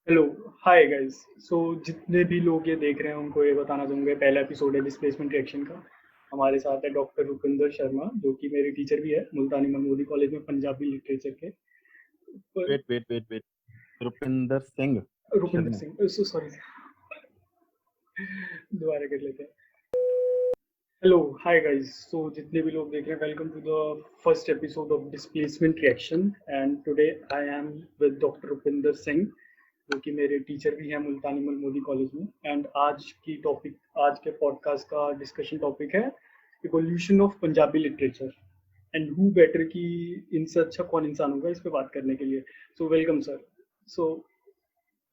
Hello. Hi guys. सो जितने भी लोग ये देख रहे हैं उनको ये बताना चाहूँगा, पहला एपिसोड है डिस्प्लेसमेंट रिएक्शन का। हमारे साथ है डॉक्टर रुपिंदर शर्मा, जो कि मेरे टीचर भी है मुल्तानी महमूदी कॉलेज में पंजाबी लिटरेचर के। पर वेट रुपिंदर सिंह रुपिंदर शर्मा। सिंह, सॉरी, दोबारा कर लेते हैं। Hello, hi guys. सो जितने भी लोग देख रहे हैं, welcome to the first episode of displacement reaction. And today I am with doctor Rupinder Singh, जो कि मेरे टीचर भी हैं मुल्तानी महमूदी कॉलेज में। एंड आज के पॉडकास्ट का डिस्कशन टॉपिक है evolution of Punjabi literature. And who better कि इनसे अच्छा कौन इंसान होगा इस पे बात करने के लिए। So welcome sir. सो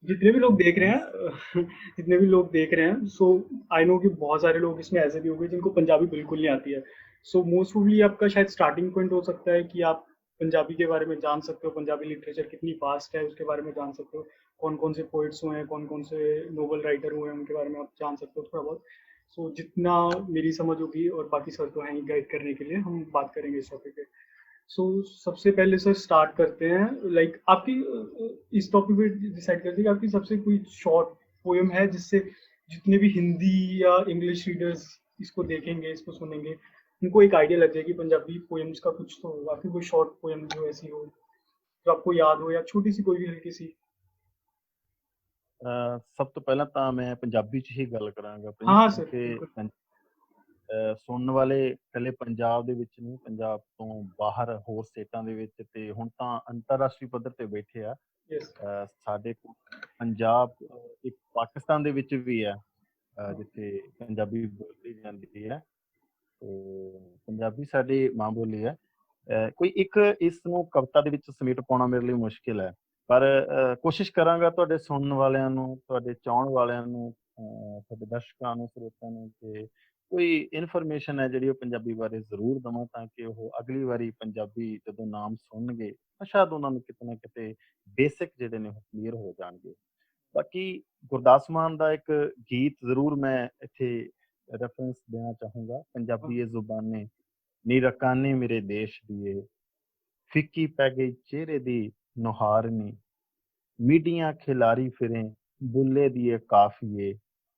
जितने भी लोग देख रहे थैंक्स। हैं जितने भी लोग देख रहे हैं, सो आई नो कि बहुत सारे लोग इसमें ऐसे भी होंगे जिनको पंजाबी बिल्कुल नहीं आती है। सो मोस्ट प्रोबेबली आपका शायद स्टार्टिंग पॉइंट हो सकता है कि आप पंजाबी के बारे में जान सकते हो, पंजाबी लिटरेचर कितनी फास्ट है उसके बारे में जान सकते हो, कौन कौन से पोइट्स हुए हैं, कौन कौन से नोवेल राइटर हुए हैं, उनके बारे में आप जान सकते हो थोड़ा बहुत। सो जितना मेरी समझ होगी, और बाकी सर तो हैं ही गाइड करने के लिए, हम बात करेंगे इस टॉपिक पे। सो सबसे पहले सर स्टार्ट करते हैं। लाइक आपकी इस टॉपिक पे डिसाइड करते हैं कि आपकी सबसे कोई शॉर्ट पोएम है जिससे जितने भी हिंदी या इंग्लिश रीडर्स इसको देखेंगे, इसको सुनेंगे, उनको एक आइडिया लग जाएगी पंजाबी पोएम्स का। कुछ तो होगा, आपकी कोई शॉर्ट पोएम जो ऐसी हो जो आपको याद हो, या छोटी सी कोई भी हल्की सी। ਸਭ ਤੋਂ ਪਹਿਲਾਂ ਤਾਂ ਮੈਂ ਪੰਜਾਬੀ 'ਚ ਹੀ ਗੱਲ ਕਰਾਂਗਾ हाँ ਪ੍ਰਿੰਸ, हाँ सर, ਕਿਉਂਕਿ बिल्कुल। ਸੁਣਨ ਵਾਲੇ ਇਕੱਲੇ ਪੰਜਾਬ ਦੇ ਵਿੱਚ ਨਹੀਂ, ਪੰਜਾਬ ਤੋਂ ਬਾਹਰ ਹੋਰ ਸਟੇਟਾਂ ਦੇ ਵਿੱਚ ਤੇ ਹੁਣ ਤਾਂ ਅੰਤਰਰਾਸ਼ਟਰੀ ਪੱਧਰ ਤੇ ਬੈਠੇ ਆ। यस। ਸਾਡੇ ਕੋਲ ਪੰਜਾਬ ਇੱਕ ਪਾਕਿਸਤਾਨ ਦੇ ਵਿੱਚ ਵੀ ਆ, ਜਿੱਥੇ ਪੰਜਾਬੀ ਬੋਲੀ ਜਾਂਦੀ ਹੈ। ਪੰਜਾਬੀ ਸਾਡੀ ਮਾਂ ਬੋਲੀ ਹੈ। ਕੋਈ ਇੱਕ ਇਸ ਨੂੰ ਕਵਿਤਾ ਦੇ ਵਿੱਚ ਸਮੇਟ ਪਾਉਣਾ ਮੇਰੇ ਲਈ ਮੁਸ਼ਕਿਲ ਹੈ, ਪਰ ਕੋਸ਼ਿਸ਼ ਕਰਾਂਗਾ ਤੁਹਾਡੇ ਸੁਣਨ ਵਾਲਿਆਂ ਨੂੰ, ਤੁਹਾਡੇ ਚਾਹਣ ਵਾਲਿਆਂ ਨੂੰ, ਤੁਹਾਡੇ ਦਰਸ਼ਕਾਂ ਨੂੰ, ਸਰੋਤਿਆਂ ਨੂੰ ਕਿ ਕੋਈ ਇਨਫੋਰਮੇਸ਼ਨ ਹੈ ਜਿਹੜੀ ਉਹ ਪੰਜਾਬੀ ਬਾਰੇ ਜ਼ਰੂਰ ਦੇਵਾਂ, ਤਾਂ ਕਿ ਉਹ ਅਗਲੀ ਵਾਰੀ ਪੰਜਾਬੀ ਜਦੋਂ ਨਾਮ ਸੁਣਨਗੇ ਤਾਂ ਸ਼ਾਇਦ ਉਹਨਾਂ ਨੂੰ ਕਿਤੇ ਨਾ ਕਿਤੇ ਬੇਸਿਕ ਜਿਹੜੇ ਨੇ ਉਹ ਕਲੀਅਰ ਹੋ ਜਾਣਗੇ। ਬਾਕੀ ਗੁਰਦਾਸ ਮਾਨ ਦਾ ਇੱਕ ਗੀਤ ਜ਼ਰੂਰ ਮੈਂ ਇੱਥੇ ਰੈਫਰੈਂਸ ਦੇਣਾ ਚਾਹੂੰਗਾ, हाँ। ਪੰਜਾਬੀ ਏ ਜ਼ੁਬਾਨੇ ਨੀ ਰਕਾਨੇ ਮੇਰੇ ਦੇਸ਼ ਦੀਏ, ਫਿੱਕੀ ਪੈ ਗਈ ਚਿਹਰੇ ਦੀ ਨੁਹਾਰਨੀ, ਮੀਡੀਆਂ ਖਿਲਾਰੀ ਫਿਰੇ ਬੁੱਲੇ ਦੀਏ ਕਾਫੀਏ,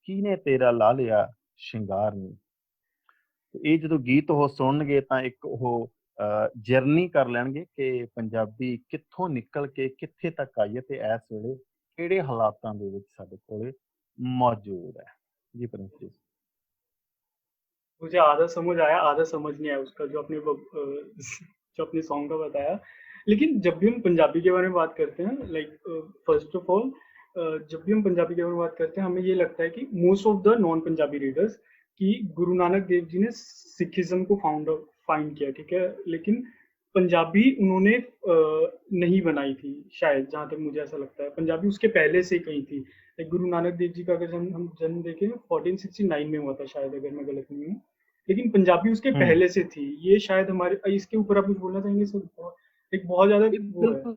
ਕੀਨੇ ਤੇਰਾ ਲਾ ਲਿਆ ਸ਼ਿੰਗਾਰਨੀ। ਇਹ ਜਦੋਂ ਗੀਤ ਉਹ ਸੁਣਨਗੇ ਤਾਂ ਇੱਕ ਉਹ ਜਰਨੀ ਕਰ ਲੈਣਗੇ ਕਿ ਪੰਜਾਬੀ ਕਿੱਥੋਂ ਨਿਕਲ ਕੇ ਕਿੱਥੇ ਤੱਕ ਆਈ ਹੈ ਤੇ ਇਸ ਵੇਲੇ ਕਿਹੜੇ ਹਾਲਾਤਾਂ ਦੇ ਵਿੱਚ ਸਾਡੇ ਕੋਲੇ मौजूद है। जी प्रिंस जी। मुझे आधा समझ आया, आधा समझ नहीं आया उसका, जो अपने सॉन्ग का बताया। लेकिन जब भी हम पंजाबी के बारे में बात करते हैं, लाइक फर्स्ट ऑफ ऑल, जब भी हम पंजाबी के बारे में बात करते हैं, हमें ये लगता है कि most of the non Punjabi readers कि गुरु नानक देव जी ने सिखिज्म को फाइंड किया, ठीक है। लेकिन पंजाबी उन्होंने नहीं बनाई थी शायद, जहाँ तक मुझे ऐसा लगता है। पंजाबी उसके पहले से कहीं थी। लाइक गुरु नानक देव जी का अगर हम जन्म देखें 1469 में हुआ था शायद, अगर मैं गलत नहीं हूँ। लेकिन पंजाबी उसके हम्म। पहले से थी। ये शायद हमारे इसके ऊपर आप कुछ बोलना चाहेंगे सर? एक बहुत ज्यादा ये वो है। बिल्कुल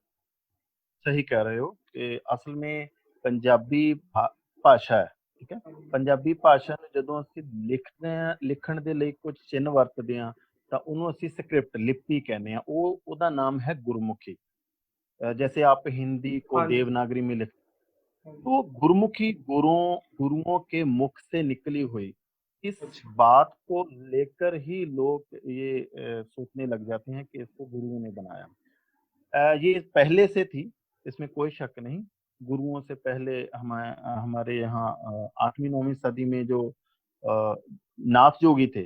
सही कह रहे हो कि असल में ਪੰਜਾਬੀ ਭਾਸ਼ਾ ਹੈ, ਠੀਕ ਹੈ। ਪੰਜਾਬੀ ਭਾਸ਼ਾ ਨੂੰ ਜਦੋਂ ਅਸੀਂ ਲਿਖਦੇ ਹਾਂ, ਲਿਖਣ ਦੇ ਲਈ ਕੁਝ ਚਿੰਨ੍ਹ ਵਰਤਦੇ ਹਾਂ, ਤਾਂ ਉਹਨੂੰ ਅਸੀਂ ਸਕ੍ਰਿਪਟ ਲਿਪੀ ਕਹਿੰਦੇ ਹਾਂ। ਉਹਦਾ नाम है गुरमुखी। जैसे आप हिंदी को हाँ जी। देवनागरी में लिख, हाँ जी। तो गुरुमुखी गुरुओं के मुख से निकली हुई इस अच्छा। बात को लेकर ही लोग ये सोचने लग जाते हैं कि इसको गुरुओं ने बनाया। ये पहले से थी, इसमें कोई शक नहीं। गुरुओं से पहले हमारे यहाँ 8वीं 9वीं सदी में जो नाथ जोगी थे,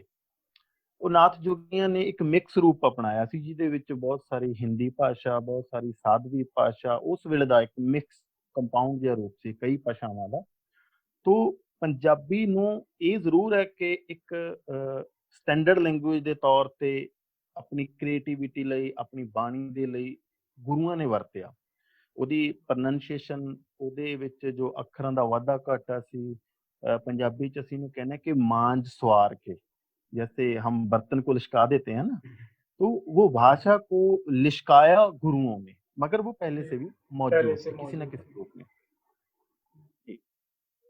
ਉਹ ਨਾਥ ਜੋਗੀਆਂ ਨੇ ਇੱਕ ਮਿਕਸ ਰੂਪ ਅਪਣਾਇਆ ਸੀ, ਜਿਹਦੇ ਵਿੱਚ ਬਹੁਤ ਸਾਰੀ ਹਿੰਦੀ ਭਾਸ਼ਾ, ਬਹੁਤ ਸਾਰੀ ਸਾਧਵੀ ਭਾਸ਼ਾ, ਉਸ ਵੇਲੇ ਦਾ ਇੱਕ ਮਿਕਸ ਕੰਪਾਊਂਡ ਜਿਹਾ ਰੂਪ ਸੀ ਕਈ ਭਾਸ਼ਾਵਾਂ ਦਾ। ਤੋ ਪੰਜਾਬੀ ਨੂੰ ਇਹ ਜ਼ਰੂਰ ਹੈ ਕਿ ਇੱਕ ਸਟੈਂਡਰਡ ਲੈਂਗੁਏਜ ਦੇ ਤੌਰ ਤੇ ਆਪਣੀ ਕ੍ਰੀਏਟੀਵਿਟੀ ਲਈ, ਆਪਣੀ ਬਾਣੀ ਦੇ ਲਈ ਗੁਰੂਆਂ ਨੇ ਵਰਤਿਆ। ਉਹਦੀ ਪ੍ਰੋਨੰਸੀਏਸ਼ਨ, ਉਹਦੇ ਵਿੱਚ ਜੋ ਅੱਖਰਾਂ ਦਾ ਵਾਧਾ ਘਾਟਾ ਸੀ, ਪੰਜਾਬੀ ਚ ਅਸੀਂ ਇਹਨੂੰ ਕਹਿੰਦੇ ਕਿ ਮਾਂਜ ਸਵਾਰ ਕੇ, जैसे हम बर्तन को लिशका देते हैं ना, तो वो भाषा को लिशकाया गुरुओं ने, मगर वो पहले से भी पहले मौजूद से थी किसी न मौजूद किसी है। रूप में। जी।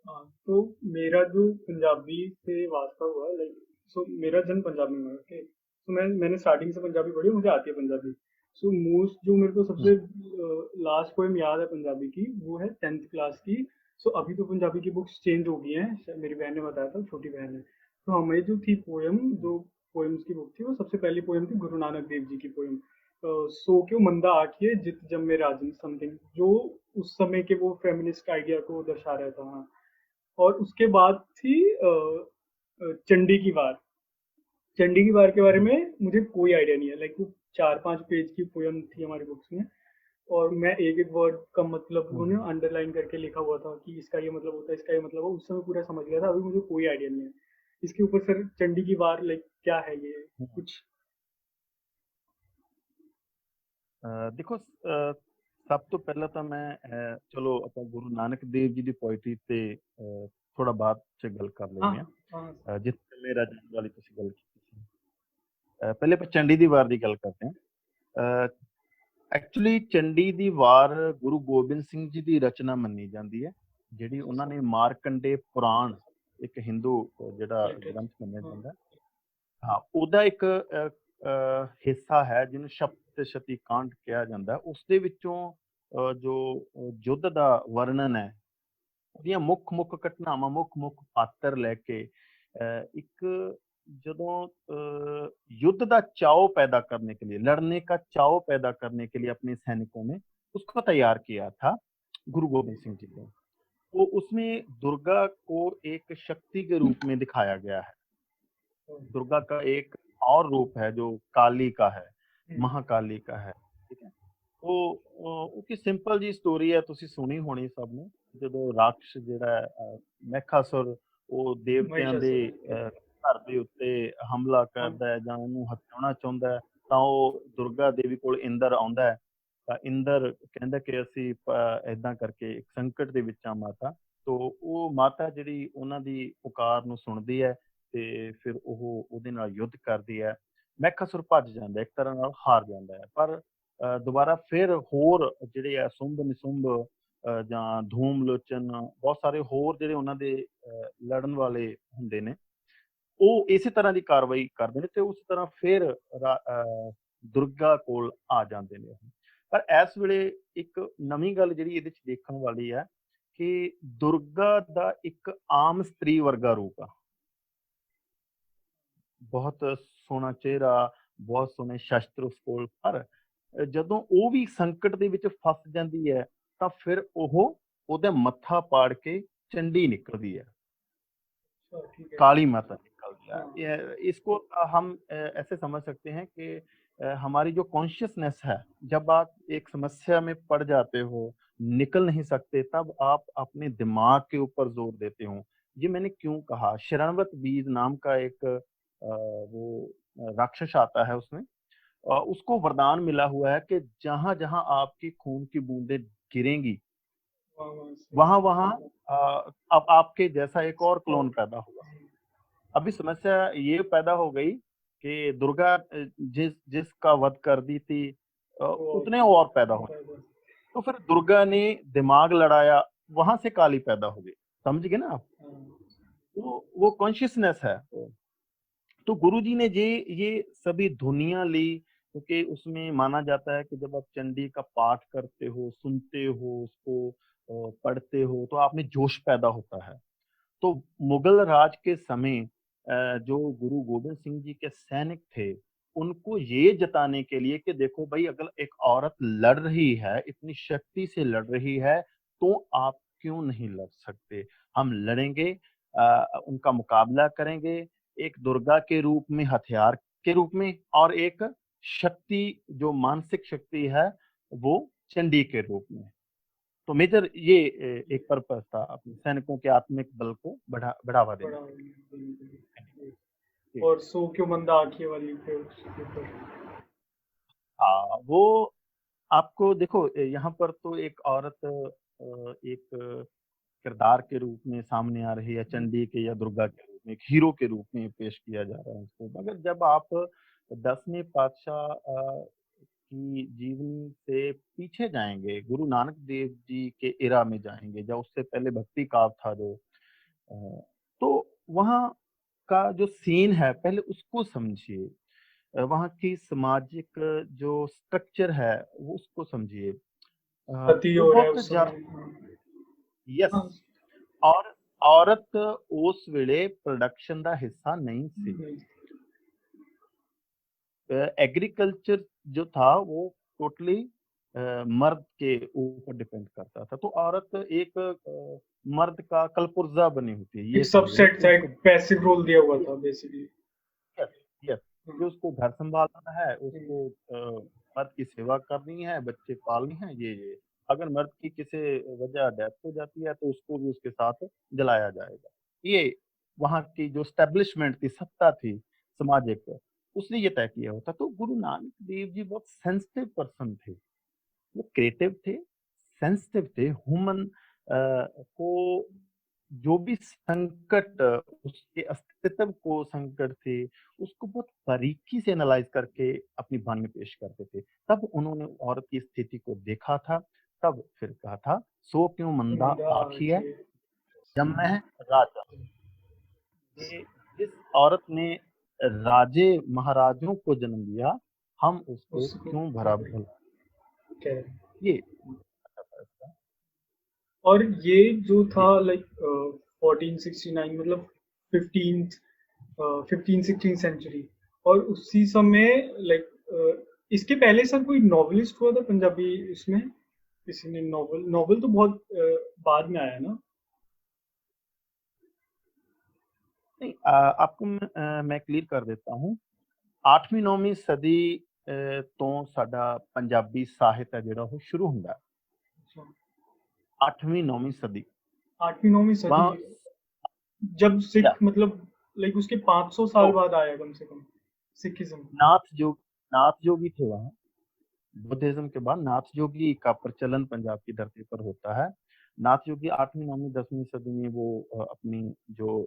हाँ, तो मेरा जो पंजाबी से वास्ता हुआ, लाइक, सो मेरा जन्म पंजाब में हुआ, ओके। तो मैंने स्टार्टिंग से पंजाबी पढ़ी, मुझे आती है पंजाबी। सो मोस्ट जो मेरे को हम्म, सबसे लास्ट पोएम याद है पंजाबी की, वो है 10th क्लास की। सो अभी तो पंजाबी की बुक्स चेंज हो गई हैं, मेरी बहन ने बताया था, छोटी बहन है। तो हमें जो थी पोएम, जो पोएम्स की बुक थी, वो सबसे पहली पोएम थी गुरु नानक देव जी की पोएम, सो क्यों मंदा आखिए जित जम्मे राजन समथिंग, जो उस समय के वो फेमिनिस्ट आइडिया को दर्शा रहा था। हाँ। और उसके बाद थी चंडी की वार। चंडी की वार के बारे हम्म, में मुझे कोई आइडिया नहीं है, लाइक वो 4-5 पेज की पोयम थी हमारी बुक्स में, और मैं एक एक वर्ड का मतलब हम्म, उन्होंने अंडरलाइन करके लिखा हुआ था कि इसका ये मतलब होता है, इसका ये मतलब हो, उस समय पूरा समझ गया था। अभी मुझे कोई आइडिया नहीं है इसके ऊपर। सर चंडी की वार लाइक क्या है ये हम्म। कुछ? देखो, ਸਭ ਤੋਂ ਪਹਿਲਾਂ ਤਾਂ ਮੈਂ ਚਲੋ ਆਪਾਂ ਗੁਰੂ ਨਾਨਕ ਦੇਵ ਜੀ ਦੀ ਪੋਇਟਰੀ ਤੇ ਥੋੜਾ ਬਾਅਦ ਚ ਗੱਲ ਕਰ हाँ, ਲੈਂਦੇ ਆ। हाँ। ਜਿਸ ਤੇ ਮੇਰਾ ਜਾਣ ਵਾਲੀ ਤੁਸੀਂ ਗੱਲ ਕੀਤੀ ਸੀ। ਪਹਿਲੇ ਆਪਾਂ ਚੰਡੀ ਦੀ ਵਾਰ ਦੀ ਗੱਲ ਕਰਦੇ ਹਾਂ। ਐਕਚੁਅਲੀ ਚੰਡੀ ਦੀ ਵਾਰ ਗੁਰੂ ਗੋਬਿੰਦ ਸਿੰਘ ਜੀ ਦੀ ਰਚਨਾ ਮੰਨੀ ਜਾਂਦੀ ਹੈ, ਜਿਹੜੀ ਉਹਨਾਂ ਨੇ ਮਾਰਕੰਡੇ ਪੁਰਾਣ, ਇੱਕ ਹਿੰਦੂ ਜਿਹੜਾ ਗ੍ਰੰਥ ਮੰਨਿਆ हाँ। ਜਾਂਦਾ, ਹਾਂ ਉਹਦਾ ਇੱਕ ਹਿੱਸਾ ਹੈ ਜਿਹਨੂੰ ਸਪਤਸ਼ਤੀ ਕਾਂਡ ਕਿਹਾ ਜਾਂਦਾ। ਉਸ ਦੇ ਵਿੱਚੋਂ ਜੋ ਯੁੱਧ ਦਾ ਵਰਣਨ ਹੈ, ਉਹਦੀਆਂ ਮੁੱਖ ਮੁੱਖ ਘਟਨਾਵਾਂ, ਮੁੱਖ ਮੁੱਖ ਪਾਤਰ ਲੈ ਕੇ ਇੱਕ ਜਦੋਂ युद्ध का चाव पैदा करने के लिए, लड़ने का चाव पैदा करने के लिए अपने सैनिकों में उसको तैयार किया था गुरु गोबिंद सिंह जी ने। तो उसमें दुर्गा को एक शक्ति के रूप में दिखाया गया है। दुर्गा का एक और रूप है जो काली का है, महाकाली का है, ठीक है। तो ਉਹਦੀ ਸਿੰਪਲ ਜੀ ਸਟੋਰੀ ਹੈ, ਤੁਸੀਂ ਸੁਣੀ ਹੋਣੀ ਸਭ ਨੇ। ਜਦੋਂ ਰਾਕਸ਼ ਜਿਹੜਾ ਮੈਖਾਸੁਰ ਉਹ ਦੇਵਤਿਆਂ ਦੇ महिषासुर। ਘਰ ਦੇ ਉੱਤੇ ਹਮਲਾ हाँ। ਕਰਦਾ ਹੈ ਜਾਂ ਉਹਨੂੰ ਹਥਿਆਉਣਾ ਚਾਹੁੰਦਾ ਹੈ, ਤਾਂ ਉਹ ਦੁਰਗਾ ਦੇਵੀ ਕੋਲ ਇੰਦਰ ਆਉਂਦਾ ਹੈ। ਤਾਂ ਇੰਦਰ ਕਹਿੰਦਾ ਕਿ ਅਸੀਂ ਏਦਾਂ ਕਰਕੇ ਇੱਕ ਸੰਕਟ ਦੇ ਵਿੱਚ ਆ ਮਾਤਾ। ਤੋ ਉਹ ਮਾਤਾ ਜਿਹੜੀ ਉਹਨਾਂ ਦੀ ਪੁਕਾਰ ਨੂੰ ਸੁਣਦੀ ਹੈ ਤੇ ਫਿਰ ਉਹ ਉਹਦੇ ਨਾਲ ਯੁੱਧ ਕਰਦੀ ਹੈ। ਮੈਖਾਸੁਰ ਭੱਜ ਜਾਂਦਾ, ਇੱਕ ਤਰ੍ਹਾਂ ਨਾਲ ਹਾਰ ਜਾਂਦਾ ਹੈ। ਪਰ ਦੁਬਾਰਾ ਫਿਰ ਹੋਰ ਜਿਹੜੇ ਆ ਸੁੰਭ ਨਿਸੁੰਭ ਜਾਂ ਧੂਮ ਲੋਚਨ, ਬਹੁਤ ਸਾਰੇ ਹੋਰ ਜਿਹੜੇ ਉਹਨਾਂ ਦੇ ਲੜਨ ਵਾਲੇ ਹੁੰਦੇ ਨੇ, ਉਹ ਇਸੇ ਤਰ੍ਹਾਂ ਦੀ ਕਾਰਵਾਈ ਕਰਦੇ ਨੇ ਤੇ ਉਸ ਤਰ੍ਹਾਂ ਫਿਰ ਦੁਰਗਾ ਕੋਲ ਆ ਜਾਂਦੇ ਨੇ। ਪਰ ਇਸ ਵੇਲੇ ਇੱਕ ਨਵੀਂ ਗੱਲ ਜਿਹੜੀ ਇਹਦੇ ਚ ਦੇਖਣ ਵਾਲੀ ਹੈ ਕਿ ਦੁਰਗਾ ਦਾ ਇੱਕ ਆਮ ਸਤਰੀ ਵਰਗਾ ਰੂਪ ਆ। ਬਹੁਤ ਸੋਹਣਾ ਚਿਹਰਾ, ਬਹੁਤ ਸੋਹਣੇ ਸ਼ਸਤਰ ਉਸ ਕੋਲ, ਪਰ ਜਦੋਂ ਉਹ ਵੀ ਸੰਕਟ ਦੇ ਵਿੱਚ ਫਸ ਜਾਂਦੀ ਹੈ ਤਾਂ ਫਿਰ ਉਹ ਉਹਦਾ ਮੱਥਾ ਪਾੜ ਕੇ चंडी निकलती है, ठीक है। काली माता निकलती है। हाँ। इसको हम ऐसे समझ सकते हैं कि हमारी जो कॉन्शियसनेस है, जब आप एक समस्या में पड़ जाते हो, निकल नहीं सकते, तब आप अपने दिमाग के ऊपर जोर देते हो। ये मैंने क्यों कहा, शरणवत बीज नाम का एक वो राक्षस आता है उसमें, उसको वरदान मिला हुआ है कि जहां जहां आपकी खून की बूंदें गिरेंगी, वहाँ से। वहां वहां अब आपके जैसा एक और क्लोन और पैदा होगा। अभी समस्या ये पैदा हो गई कि दुर्गा जिसका वध कर दी थी, वो उतने और पैदा हो। तो फिर दुर्गा ने दिमाग लड़ाया, वहां से काली पैदा हो गई। समझ गए ना आप? हाँ। वो कॉन्शियसनेस है। तो गुरु जी ने ये सभी धुनियां ली, क्योंकि उसमें माना जाता है कि जब आप चंडी का पाठ करते हो, सुनते हो, उसको पढ़ते हो, तो आप में जोश पैदा होता है। तो मुगल राज के समय जो गुरु गोबिंद सिंह जी के सैनिक थे, उनको ये जताने के लिए कि देखो भाई, अगर एक औरत लड़ रही है, इतनी शक्ति से लड़ रही है, तो आप क्यों नहीं लड़ सकते? हम लड़ेंगे, उनका मुकाबला करेंगे, एक दुर्गा के रूप में, हथियार के रूप में, और एक शक्ति जो मानसिक शक्ति है वो चंडी के रूप में। तो मेजर ये एक पर्पस था अपने सैनिकों के आत्मिक बल को बढ़ावा देने बड़ा के लिए। और सो क्यों मंदा आंखें वाली पे उसके ऊपर। हाँ, वो आपको देखो, यहाँ पर तो एक औरत एक किरदार के रूप में सामने आ रही है, चंडी के या दुर्गा के रूप में, एक हीरो के रूप में पेश किया जा रहा है उसको। मगर जब आप 10वें पातशाह की जीवनी से पीछे जाएंगे, गुरु नानक देव जी के इरा में जाएंगे, या उससे पहले भक्ति काव्य था जो, तो वहाँ का जो सीन है, पहले उसको समझिए। वहाँ की सामाजिक जो स्ट्रक्चर है वो उसको समझिए। सती वो हो रहा है बहुत उस ज्यादा। समय। हाँ। यस। हाँ। और औरत उस ਵੇਲੇ प्रोडक्शन ਦਾ ਹਿੱਸਾ नहीं सी। हम्म। एग्रीकल्चर जो था वो टोटली मर्द के ऊपर डिपेंड करता था, तो औरत एक मर्द का कलपुर्जा बनी होती है, एक ये समझिए सबसेट कि था, एक उसको। पैसिव रोल दिया हुआ था बेसिकली। यस, यस, कि उसको घर संभालना है, उसको मर्द की सेवा करनी है, बच्चे पालने हैं, ये अगर मर्द की किसी वजह डेथ हो जाती है तो उसको भी उसके साथ जलाया जाएगा। ये वहाँ की जो स्टैब्लिशमेंट थी, सत्ता थी सामाजिक, उसने ये तय किया होता। तो गुरु नानक देव जी बहुत सेंसिटिव पर्सन थे, वो क्रिएटिव थे, सेंसिटिव थे, ह्यूमन को जो भी संकट उसके अस्तित्व को संकट थे, उसको बहुत बारीकी से एनालाइज करके अपनी वाणी में पेश करते थे। तब उन्होंने औरत की स्थिति को देखा था, तब फिर कहा था, सो क्यों मंदा मंदा आखिए के। जन्म है राजा। ये जिस औरत ने राजे महाराजों को जन्म दिया, हम उसको उसको क्यों भरा क्या भला। है। ये अच्छा था इसका। और ये जो था जी। लाइक 1469 मतलब 15th 15 16 सेंचुरी। और उसी समय लाइक इसके पहले सर कोई नॉवेलिस्ट हुआ था पंजाबी इसमें, किसी ने नॉवल नॉवल तो बहुत बाद में आया ना। नहीं, आपको मैं क्लियर कर देता हूँ। 8ਵੀਂ 9ਵੀਂ ਸਦੀ ਤੋਂ ਸਾਡਾ ਪੰਜਾਬੀ ਸਾਹਿਤ है ਜਿਹੜਾ ਉਹ ਸ਼ੁਰੂ ਹੁੰਦਾ ਹੈ। अच्छा। 8ਵੀਂ 9ਵੀਂ सदी 8वीं 9वीं सदी, वहाँ। जब या सिख मतलब लाइक उसके 500 तो साल बाद आया कम से कम सिखिज्म। नाथ जोगी थे वहाँ। बुद्धिज्म के बाद नाथ जोगी का प्रचलन पंजाब की धरती पर होता है। नाथ जोगी 8वीं 9वीं 10वीं सदी में वो अपनी जो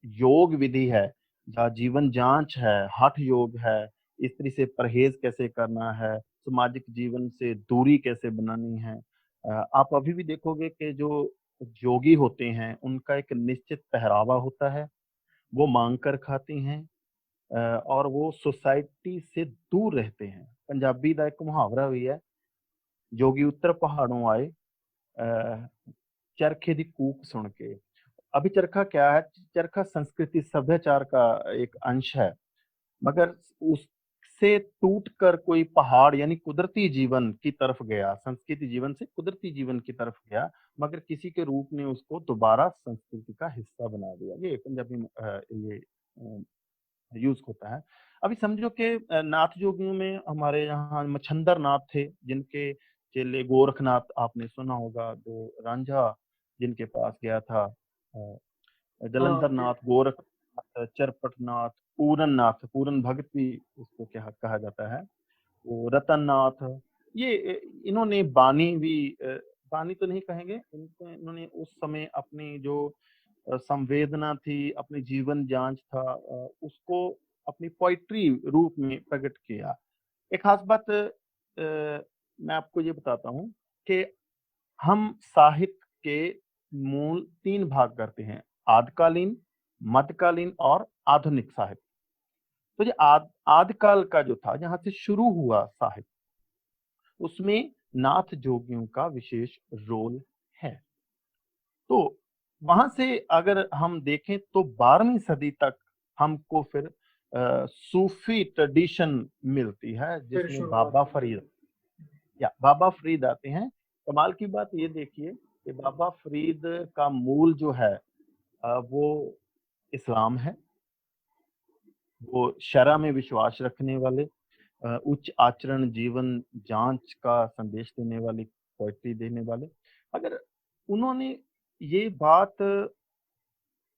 योग विधि है, या जीवन जांच है, हठ योग है, स्त्री से परहेज कैसे करना है, सामाजिक जीवन से दूरी कैसे बनानी है। आप अभी भी देखोगे कि जो योगी होते हैं उनका एक निश्चित पहरावा होता है, वो मांग कर खाते हैं, और वो सोसाइटी से दूर रहते हैं। पंजाबी का एक मुहावरा भी है, जोगी उत्तर पहाड़ों आए चरखे दी कूक सुन के। अभी चरखा क्या है? चरखा संस्कृति सभ्याचार का एक अंश है, मगर उससे टूटकर कोई पहाड़ यानी कुदरती जीवन की तरफ गया, संस्कृति जीवन से कुदरती जीवन की तरफ गया, मगर किसी के रूप ने उसको दोबारा संस्कृति का हिस्सा बना दिया। ये पंजाबी ये यूज होता है। अभी समझो कि नाथ जोगियों में हमारे यहाँ मच्छंदर नाथ थे, जिनके चेले गोरखनाथ आपने सुना होगा, जो रांझा जिनके पास गया था। हाँ जलंधर नाथ, गोरखनाथ, चरपटनाथ, पूरन नाथ, पूरन भगत भी उसको क्या कहा जाता है, वो रतन नाथ। ये इन्होंने बानी भी, बानी तो नहीं कहेंगे इनको, इन्होंने उस समय अपनी जो संवेदना थी, अपनी जीवन जांच था, उसको अपनी पोइट्री रूप में प्रकट किया। एक खास बात मैं आपको ये बताता हूँ कि हम साहित्य के मूल 3 भाग करते हैं, आदिकालीन, मध्यकालीन और आधुनिक साहित्य। तो ये आदिकाल का जो था, जहां से शुरू हुआ साहित्य, उसमें नाथ जोगियों का विशेष रोल है। तो वहां से अगर हम देखें तो 12वीं सदी तक हमको फिर सूफी ट्रेडिशन मिलती है, फिर जिसमें शुरुआत बाबा होती फरीद है। या बाबा फरीद आते हैं। कमाल की बात ये देखिए कि बाबा फरीद का मूल जो है वो इस्लाम है। वो शरअ में विश्वास रखने वाले, उच्च आचरण, जीवन जांच का संदेश देने वाली, पोएट्री देने वाले। अगर उन्होंने ये बात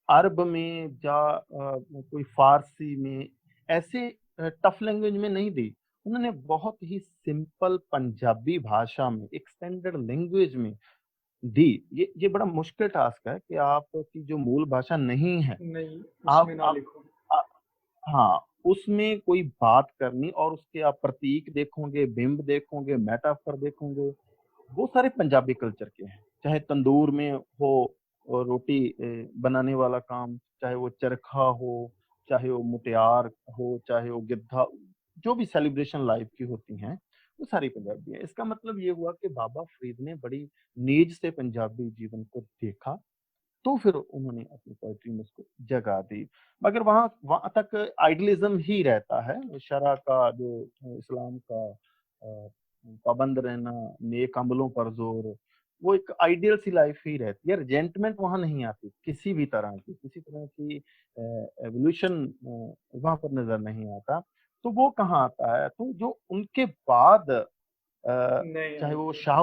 अरब में या कोई फारसी में ऐसे टफ लैंग्वेज में नहीं दी, उन्होंने बहुत ही सिंपल पंजाबी भाषा में, एक स्टैंडर्ड लैंग्वेज में दी। ये बड़ा मुश्किल टास्क है कि आपकी जो मूल भाषा नहीं है, नहीं, उसमें ना आप लिखो। आ, हाँ, उसमें कोई बात करनी, और उसके आप प्रतीक देखोगे, बिंब देखोगे, मेटाफर देखोगे, वो सारे पंजाबी कल्चर के हैं। चाहे तंदूर में हो और रोटी बनाने वाला काम, चाहे वो चरखा हो, चाहे वो मुटियार हो, चाहे वो गिद्धा, जो भी सेलिब्रेशन लाइफ की होती हैं वो सारी पंजाबी है। इसका मतलब ये हुआ कि बाबा फरीद ने बड़ी नीज से पंजाबी जीवन को देखा, तो फिर उन्होंने अपनी पोएट्री में उसको जगह दी। मगर वहाँ वहाँ तक आइडियलिज्म ही रहता है, शरा का जो इस्लाम का पाबंद रहना, नेक अमलों पर जोर, वो एक आइडियल सी लाइफ ही रहती है। रिजेंटमेंट वहाँ नहीं आती किसी भी तरह की, किसी तरह की एवोल्यूशन वहाँ पर नजर नहीं आता। तो वो कहाँ आता है? तो जो उनके बाद नहीं चाहे आई वो थी। शाह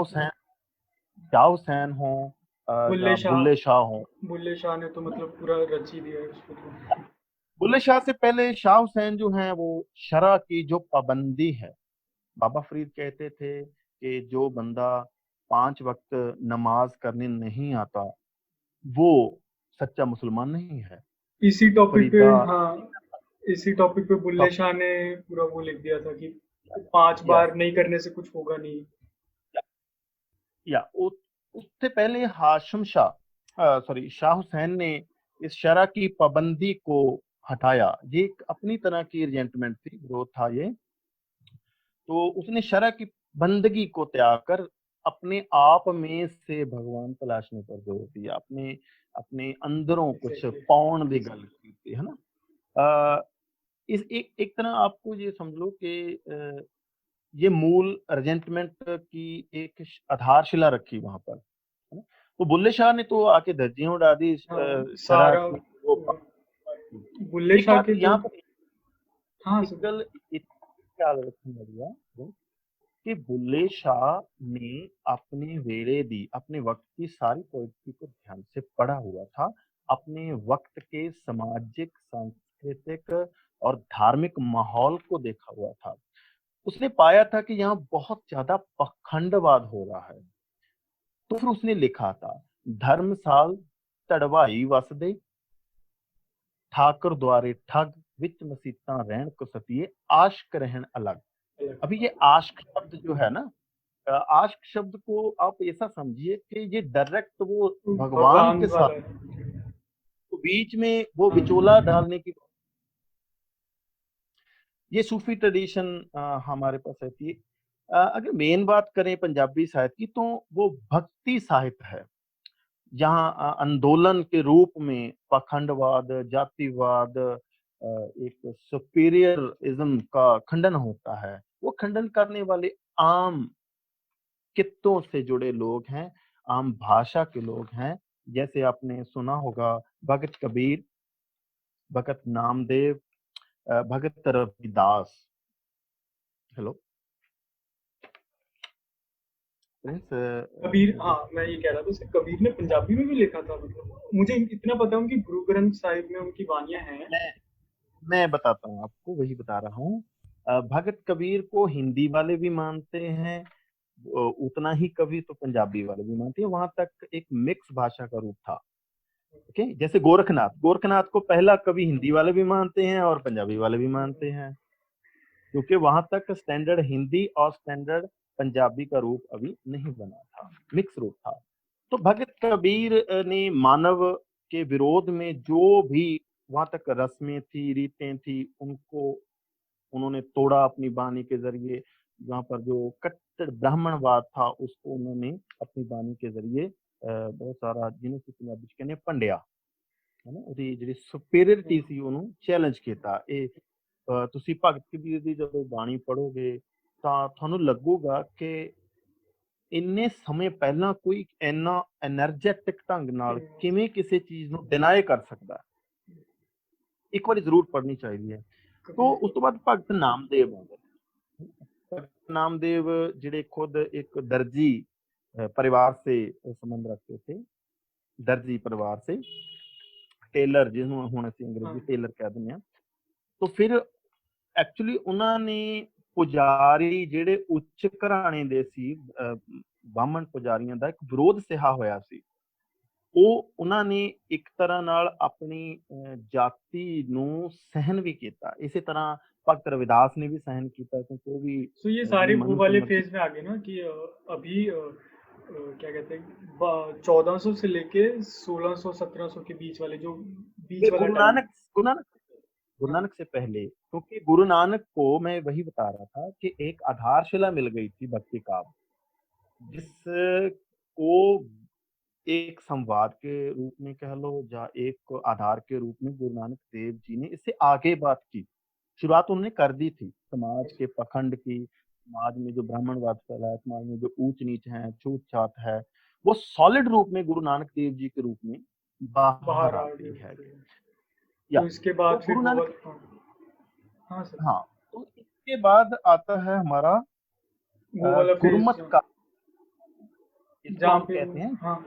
हुसैन हो बुल्ले या शाह, बुल्ले शाह हो, बुल्ले शाह ने तो है ना? मतलब पूरा रच ही दिया है उसको तो। बुल्ले शाह से पहले शाह हुसैन जो हैं वो शरा की जो पाबंदी है, बाबा फरीद कहते थे कि जो बंदा 5 वक्त नमाज करने नहीं आता वो सच्चा मुसलमान नहीं है। इसी टॉपिक पे, फरीदा हाँ, इसी टॉपिक पे बुल्ले टॉप शाह ने पूरा वो लिख दिया था कि 5 यस बार नहीं करने से कुछ होगा नहीं। या उससे पहले हाशम शाह सॉरी शाह हुसैन ने इस शरा की पाबंदी को हटाया। ये एक अपनी तरह की रिजेंटमेंट थी, विरोध था ये। तो उसने शरह की बंदगी को त्याग कर अपने आप में से भगवान तलाशने पर जोर दिया, अपने अपने अंदरों कुछ एग्ज़ैक्टली। पाउण दी गल की, है ना? अ, इस एक एक तरह आपको ये समझ लो कि ये मूल रिजेंटमेंट की एक आधारशिला रखी वहां पर, है ना? तो बुल्ले शाह ने तो आके धज्जियां उड़ा दी हाँ, शरह सारा की वो बुल्ले एक शाह बात के जो, यहाँ पर हाँ, एक गल ख्याल रखने वाली है कि बुल्ले शाह ने अपने वेले दी, अपने वक्त की सारी पोइट्री को ध्यान से पढ़ा हुआ था, अपने वक्त के सामाजिक, सांस्कृतिक और धार्मिक माहौल को देखा हुआ था। उसने पाया था कि यहाँ बहुत ज्यादा पखंडवाद हो रहा है। तो फिर उसने लिखा था, धर्मसाल चढ़वाई वसदे, ठाकुर द्वारे ठग, विच मसीतां रहन कुसतिए, आश्क रहन अलग। अभी ये आश्क शब्द जो है ना, आश्क शब्द को आप ऐसा समझिए कि ये डायरेक्ट वो भगवान भगवान के वाला साथ, है। तो बीच में वो विचोला हाँ, डालने की, ये सूफी ट्रेडिशन हमारे पास रहती है। अगर मेन बात करें पंजाबी साहित्य की तो वो भक्ति साहित्य है, जहाँ आंदोलन के रूप में पाखंडवाद, जातिवाद, एक सुपीरियरिज्म का खंडन होता है। वो खंडन करने वाले आम कित्तों से जुड़े लोग हैं, आम भाषा के लोग हैं। जैसे आपने सुना होगा भगत कबीर, भगत नामदेव, भगत रविदास। हेलो प्रिंस, कबीर, मुझे हाँ, मैं ये कह रहा था जैसे कबीर ने पंजाबी में भी लिखा था, मतलब मुझे इतना पता है कि गुरु ग्रंथ साहिब में उनकी वाणियाँ हैं। मैं मैं बताता हूँ आपको, वही बता रहा हूँ। भगत कबीर को हिंदी वाले भी मानते हैं, उतना ही कवि तो पंजाबी वाले भी मानते हैं। वहां तक एक मिक्स भाषा का रूप था। ओके, जैसे गोरखनाथ, गोरखनाथ को पहला कवि हिंदी वाले भी मानते हैं और पंजाबी वाले भी मानते हैं, क्योंकि वहां तक स्टैंडर्ड हिंदी और स्टैंडर्ड पंजाबी का रूप अभी नहीं बना था, मिक्स रूप था। तो भगत कबीर ने मानव के विरोध में जो भी वहां तक रस्में थी, रीतें थी, उनको उन्होंने तोड़ा अपनी बानी के जरिए। वहां पर जो कट्टर ब्राह्मणवाद था उसको उन्होंने अपनी बानी के जरिए बहुत सारा, जिन्हें पंजाबी कहने पंडिया, है ना, ਉਹਦੀ ਜਿਹੜੀ ਸੁਪੀਰੀਅਰਿਟੀ ਸੀ ਉਹਨੂੰ ਚੈਲੰਜ ਕੀਤਾ। ਇਹ ਤੁਸੀਂ ਭਗਤ ਕਬੀਰ ਦੀ ਜਦੋਂ ਬਾਣੀ ਪੜੋਗੇ ਤਾਂ ਤੁਹਾਨੂੰ ਲੱਗੂਗਾ ਕਿ ਇੰਨੇ ਸਮੇਂ ਪਹਿਲਾਂ ਕੋਈ ਇੰਨਾ એનર્ਜੈਟਿਕ ਢੰਗ ਨਾਲ ਕਿਵੇਂ ਕਿਸੇ ਚੀਜ਼ ਨੂੰ ਡਿਨਾਈ ਕਰ ਸਕਦਾ। ਇੱਕ ਵਾਰੀ ਜ਼ਰੂਰ ਪੜ੍ਹਨੀ ਚਾਹੀਦੀ ਹੈ। तो कबीर, उस तो बाद भगत नामदेव आਉਂਦੇ ਨੇ। भगत नामदेव ਜਿਹੜੇ खुद एक दर्जी परिवार से संबंध रखते थे, दर्जी परिवार से, टेलर ਜਿਹਨੂੰ ਹੁਣ ਅਸੀਂ हाँ, ਅੰਗਰੇਜ਼ੀ ਟੇਲਰ ਕਹਿ ਦਿੰਦੇ ਆ। तो फिर ਐਕਚੁਅਲੀ ਉਹਨਾਂ ਨੇ ਪੁਜਾਰੀ ਜਿਹੜੇ ਉੱਚ ਘਰਾਣੇ ਦੇ ਸੀ, ਬਾਹਮਣ ਪੁਜਾਰੀਆਂ ਦਾ ਇੱਕ ਵਿਰੋਧ ਸਿਹਾ ਹੋਇਆ ਸੀ। ਉਹ ਉਹਨਾਂ ਨੇ ਇੱਕ ਤਰ੍ਹਾਂ ਨਾਲ ਆਪਣੀ ਜਾਤੀ ਨੂੰ ਸਹਿਨ ਵੀ ਕੀਤਾ। ਇਸੇ ਤਰ੍ਹਾਂ ਭਗਤ ਰਵਿਦਾਸ ने भी सहन किया, क्योंकि वो भी तो ये जिन्हें सारे वो मनु वाले समर्पित। फेज में आ गए ना कि अभी क्या कहते हैं, 1400 से लेके 1600 1700 के बीच वाले जो बीच वाला गुरु टाइम है। नानक गुरु नानक गुरु हाँ, नानक से पहले, क्योंकि गुरु नानक को मैं वही बता रहा था कि एक आधारशिला मिल गई थी भक्ति काव्य, जिसको एक संवाद के रूप में कह लो या एक आधार के रूप में गुरु नानक देव जी ने इससे आगे बात की। शुरुआत उन्होंने कर दी थी समाज के पखंड की, समाज में जो ब्राह्मणवाद फैला है, समाज में जो ऊंच नीच है, छूत छात है, वो सॉलिड रूप में गुरु नानक देव जी के रूप में बाहर बाहर आ आ गई गए है। थे। या तो इसके तो बाद फिर गुरु वो नानक, वाला, हाँ, हाँ सर, हाँ, तो इसके बाद आता है हमारा वो वाला फेज गुरमत का, इसको जहाँ हम पे कहते हैं हाँ,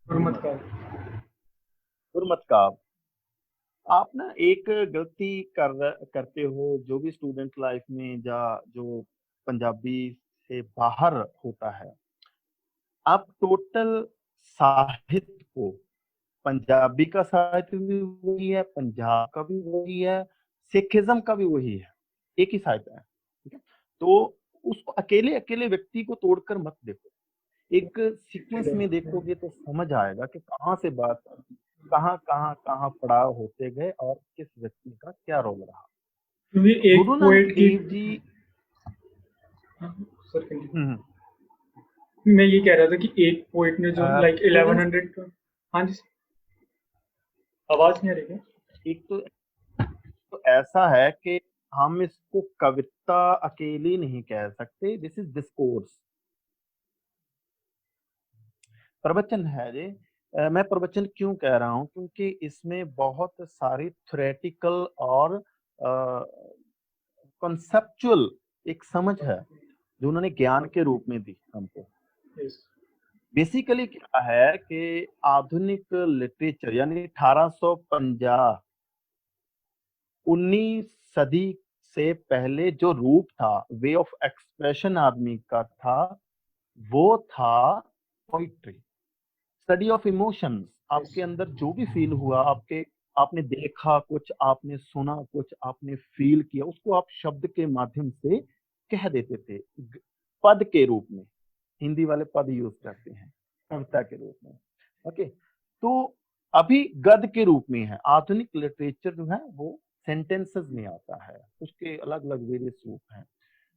गुरमत गुरमत। का। गुरमत का आप ना एक गलती करते हो जो भी स्टूडेंट लाइफ में, या जो पंजाबी से बाहर होता है, आप टोटल साहित्य को, पंजाबी का साहित्य भी वही है, पंजाब का भी वही है, सिखिज्म का भी वही है, एक ही साहित्य है, ठीक है। तो उसको अकेले अकेले व्यक्ति को तोड़कर मत देखो, एक सीक्वेंस में देखोगे तो समझ आएगा कि कहाँ से बात, कहाँ कहाँ कहाँ पड़ाव होते गए और किस व्यक्ति का क्या रोल रहा। क्योंकि तो एक गुरु नानक पोएट की, देव जी, हाँ, सर कंटिन्यू। हम्म, मैं ये कह रहा था कि एक पोएट ने जो लाइक प्रेजेंस, 1100 का, हाँ जी, आवाज नहीं आ रही क्या? एक तो ऐसा है कि हम इसको कविता अकेली नहीं कह सकते, दिस इज डिस्कोर्स, प्रवचन है ये। मैं प्रवचन क्यों कह रहा हूँ, क्योंकि इसमें बहुत सारी थ्योरेटिकल और कॉन्सेप्चुअल एक समझ है जो उन्होंने ज्ञान के रूप में दी हमको। यस, बेसिकली क्या है कि आधुनिक लिटरेचर यानी 1850 19 सदी से पहले जो रूप था, वे ऑफ एक्सप्रेशन आदमी का था, वो था poetry, study of emotions. Yes, आपके अंदर जो भी फील हुआ, आपने देखा कुछ, आपने सुना कुछ, आपने फील किया, उसको आप शब्द के माध्यम से कह देते थे, पद के रूप में। हिंदी वाले पद यूज करते हैं कविता के रूप में। ओके, तो अभी गद्य के रूप में है। आधुनिक लिटरेचर जो है वो सेंटेंसेस में आता है, उसके अलग अलग वेरियस रूप हैं।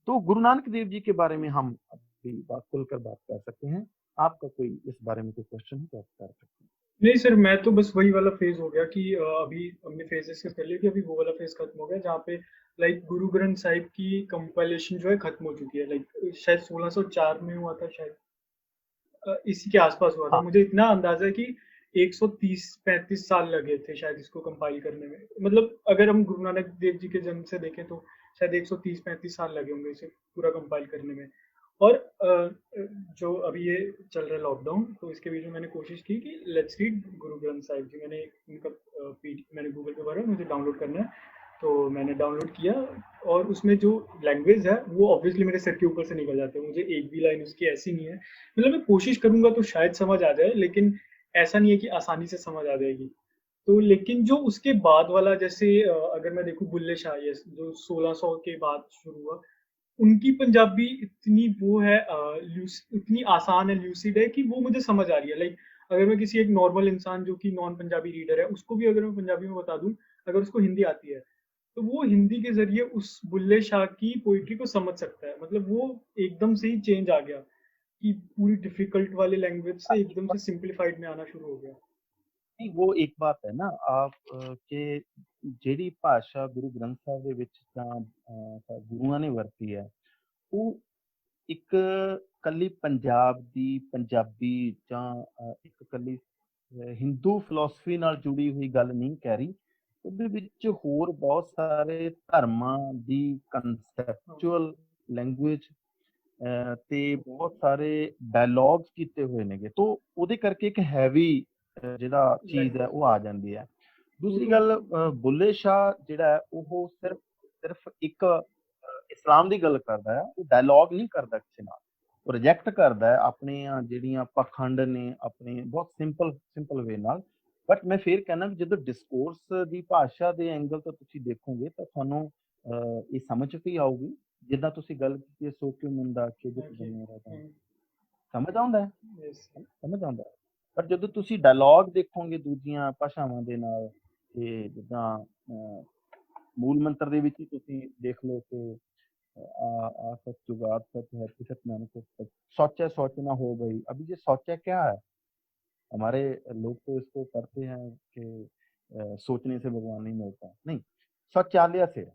तो गुरु नानक देव जी के बारे में हम अभी बात खुलकर बात कर सकते हैं। आपका कोई इस बारे में कोई क्वेश्चन है तो आप कर सकते हैं। नहीं सर, मैं तो बस वही वाला फेज हो गया कि अभी हमने फेजेस कर लिया कि अभी वो वाला फेज खत्म हो गया जहाँ पे लाइक गुरु ग्रंथ साहिब की कंपाइलेशन जो है खत्म हो चुकी है। लाइक शायद 1604 में हुआ था शायद, इसी के आसपास हुआ था। हाँ, मुझे इतना अंदाजा है कि 130-35 साल लगे थे शायद इसको कंपाइल करने में। मतलब अगर हम गुरु नानक देव जी के जन्म से देखें तो शायद 130-35 साल लगे होंगे इसे पूरा कंपाइल करने में। और जो अभी ये चल रहा है लॉकडाउन, तो इसके बीच में मैंने कोशिश की कि लेट्स रीड गुरु ग्रंथ साहिब जी। मैंने उनका मैंने गूगल पे भरा, मुझे डाउनलोड करना है, तो मैंने डाउनलोड किया। और उसमें जो लैंग्वेज है वो ऑब्वियसली मेरे सर के ऊपर से निकल जाते हैं। मुझे एक भी लाइन उसकी ऐसी नहीं है, मतलब मैं कोशिश करूंगा तो शायद समझ आ जाए, लेकिन ऐसा नहीं है कि आसानी से समझ आ जाएगी। तो लेकिन जो उसके बाद वाला, जैसे अगर मैं देखूं बुल्ले शाह, ये जो 1600 के बाद शुरू हुआ, उनकी पंजाबी इतनी वो है, इतनी आसान है, ल्यूसिड है कि वो मुझे समझ आ रही है। लाइक अगर मैं किसी एक नॉर्मल इंसान जो कि नॉन पंजाबी रीडर है उसको भी अगर मैं पंजाबी में बता दूं, अगर उसको हिंदी आती है, तो वो हिंदी के ज़रिए उस बुल्ले शाह की पोएट्री को समझ सकता है। मतलब वो एकदम से ही चेंज आ गया कि पूरी डिफ़िकल्ट वाली लैंग्वेज से एक एकदम से बात, सिंप्लीफाइड में आना शुरू हो गया। नहीं, वो एक बात है ना, आप ਕਿ ਜਿਹੜੀ ਭਾਸ਼ਾ ਗੁਰੂ ਗ੍ਰੰਥ ਸਾਹਿਬ ਦੇ ਵਿੱਚ ਜਾਂ ਗੁਰੂਆਂ ਨੇ ਵਰਤੀ ਹੈ, ਉਹ ਇੱਕ ਕੱਲੀ ਪੰਜਾਬ ਦੀ ਪੰਜਾਬੀ ਜਾਂ ਇੱਕ ਕੱਲੀ ਹਿੰਦੂ ਫਿਲਾਸਫੀ ਨਾਲ ਜੁੜੀ ਹੋਈ ਗੱਲ ਨਹੀਂ ਕਹਿ ਰਹੀ। ਉਹਦੇ ਵਿੱਚ ਹੋਰ ਬਹੁਤ ਸਾਰੇ ਧਰਮਾਂ ਦੀ हाँ, ਕੰਸੈਪਚੁਅਲ ਲੈਂਗੁਏਜ ਤੇ ਬਹੁਤ ਸਾਰੇ ਡਾਇਲੌਗਸ ਕੀਤੇ ਹੋਏ ਨੇਗੇ, ਤੋਂ ਉਹਦੇ ਕਰਕੇ ਇੱਕ ਹੈਵੀ ਜਿਹੜਾ ਚੀਜ਼ ਹੈ लैंग्वेज ਉਹ ਆ ਜਾਂਦੀ ਹੈ। वो ਦੂਸਰੀ तो ਗੱਲ, ਬੁੱਲੇ ਸ਼ਾਹ ਜਿਹੜਾ ਹੈ ਉਹ ਸਿਰਫ ਸਿਰਫ ਇੱਕ ਇਸਲਾਮ ਦੀ ਗੱਲ ਕਰਦਾ ਹੈ, ਉਹ ਡਾਇਲੌਗ ਨਹੀਂ ਕਰਦਾ ਕਿਸੇ ਨਾਲ, ਉਹ ਰਿਜੈਕਟ ਕਰਦਾ ਹੈ ਆਪਣੀਆਂ ਜਿਹੜੀਆਂ ਪਖੰਡ ਨੇ, ਆਪਣੇ ਬਹੁਤ ਸਿੰਪਲ ਸਿੰਪਲ ਵੇ ਨਾਲ। ਬਟ ਮੈਂ ਫੇਰ ਕਹਿੰਦਾ ਵੀ ਜਦੋਂ ਡਿਸਕੋਰਸ ਦੀ ਭਾਸ਼ਾ ਦੇ ਐਂਗਲ ਤੋਂ ਤੁਸੀਂ ਦੇਖੋਗੇ ਤਾਂ ਤੁਹਾਨੂੰ ਇਹ ਸਮਝ ਵੀ ਆਊਗੀ। ਜਿੱਦਾਂ ਤੁਸੀਂ ਗੱਲ ਕੀਤੀ ਹੈ ਸੋ ਕਿਉ ਮੰਦਾ ਆਖੇ ਦੁਖ ओके। ਜੰਮਿਆ ਰਾਧਾ, ਸਮਝ ਆਉਂਦਾ ਹੈ, यस। ਸਮਝ ਆਉਂਦਾ ਹੈ। ਪਰ ਜਦੋਂ ਤੁਸੀਂ ਡਾਇਲੌਗ ਦੇਖੋਗੇ ਦੂਜੀਆਂ ਭਾਸ਼ਾਵਾਂ ਦੇ ਨਾਲ, ਕਿ ਜਿੱਦਾਂ ਮੂਲ ਮੰਤਰ ਦੇ ਵਿੱਚ ਹੀ ਤੁਸੀਂ ਦੇਖ ਲਓ ਕਿ आ सच जुगाड़ सच है तिसठ नानक सच सोचे सोच ना हो गई। अभी ये सोचा क्या है? हमारे लोग तो इसको करते हैं कि सोचने से भगवान नहीं मिलता। नहीं, शौचालय से है।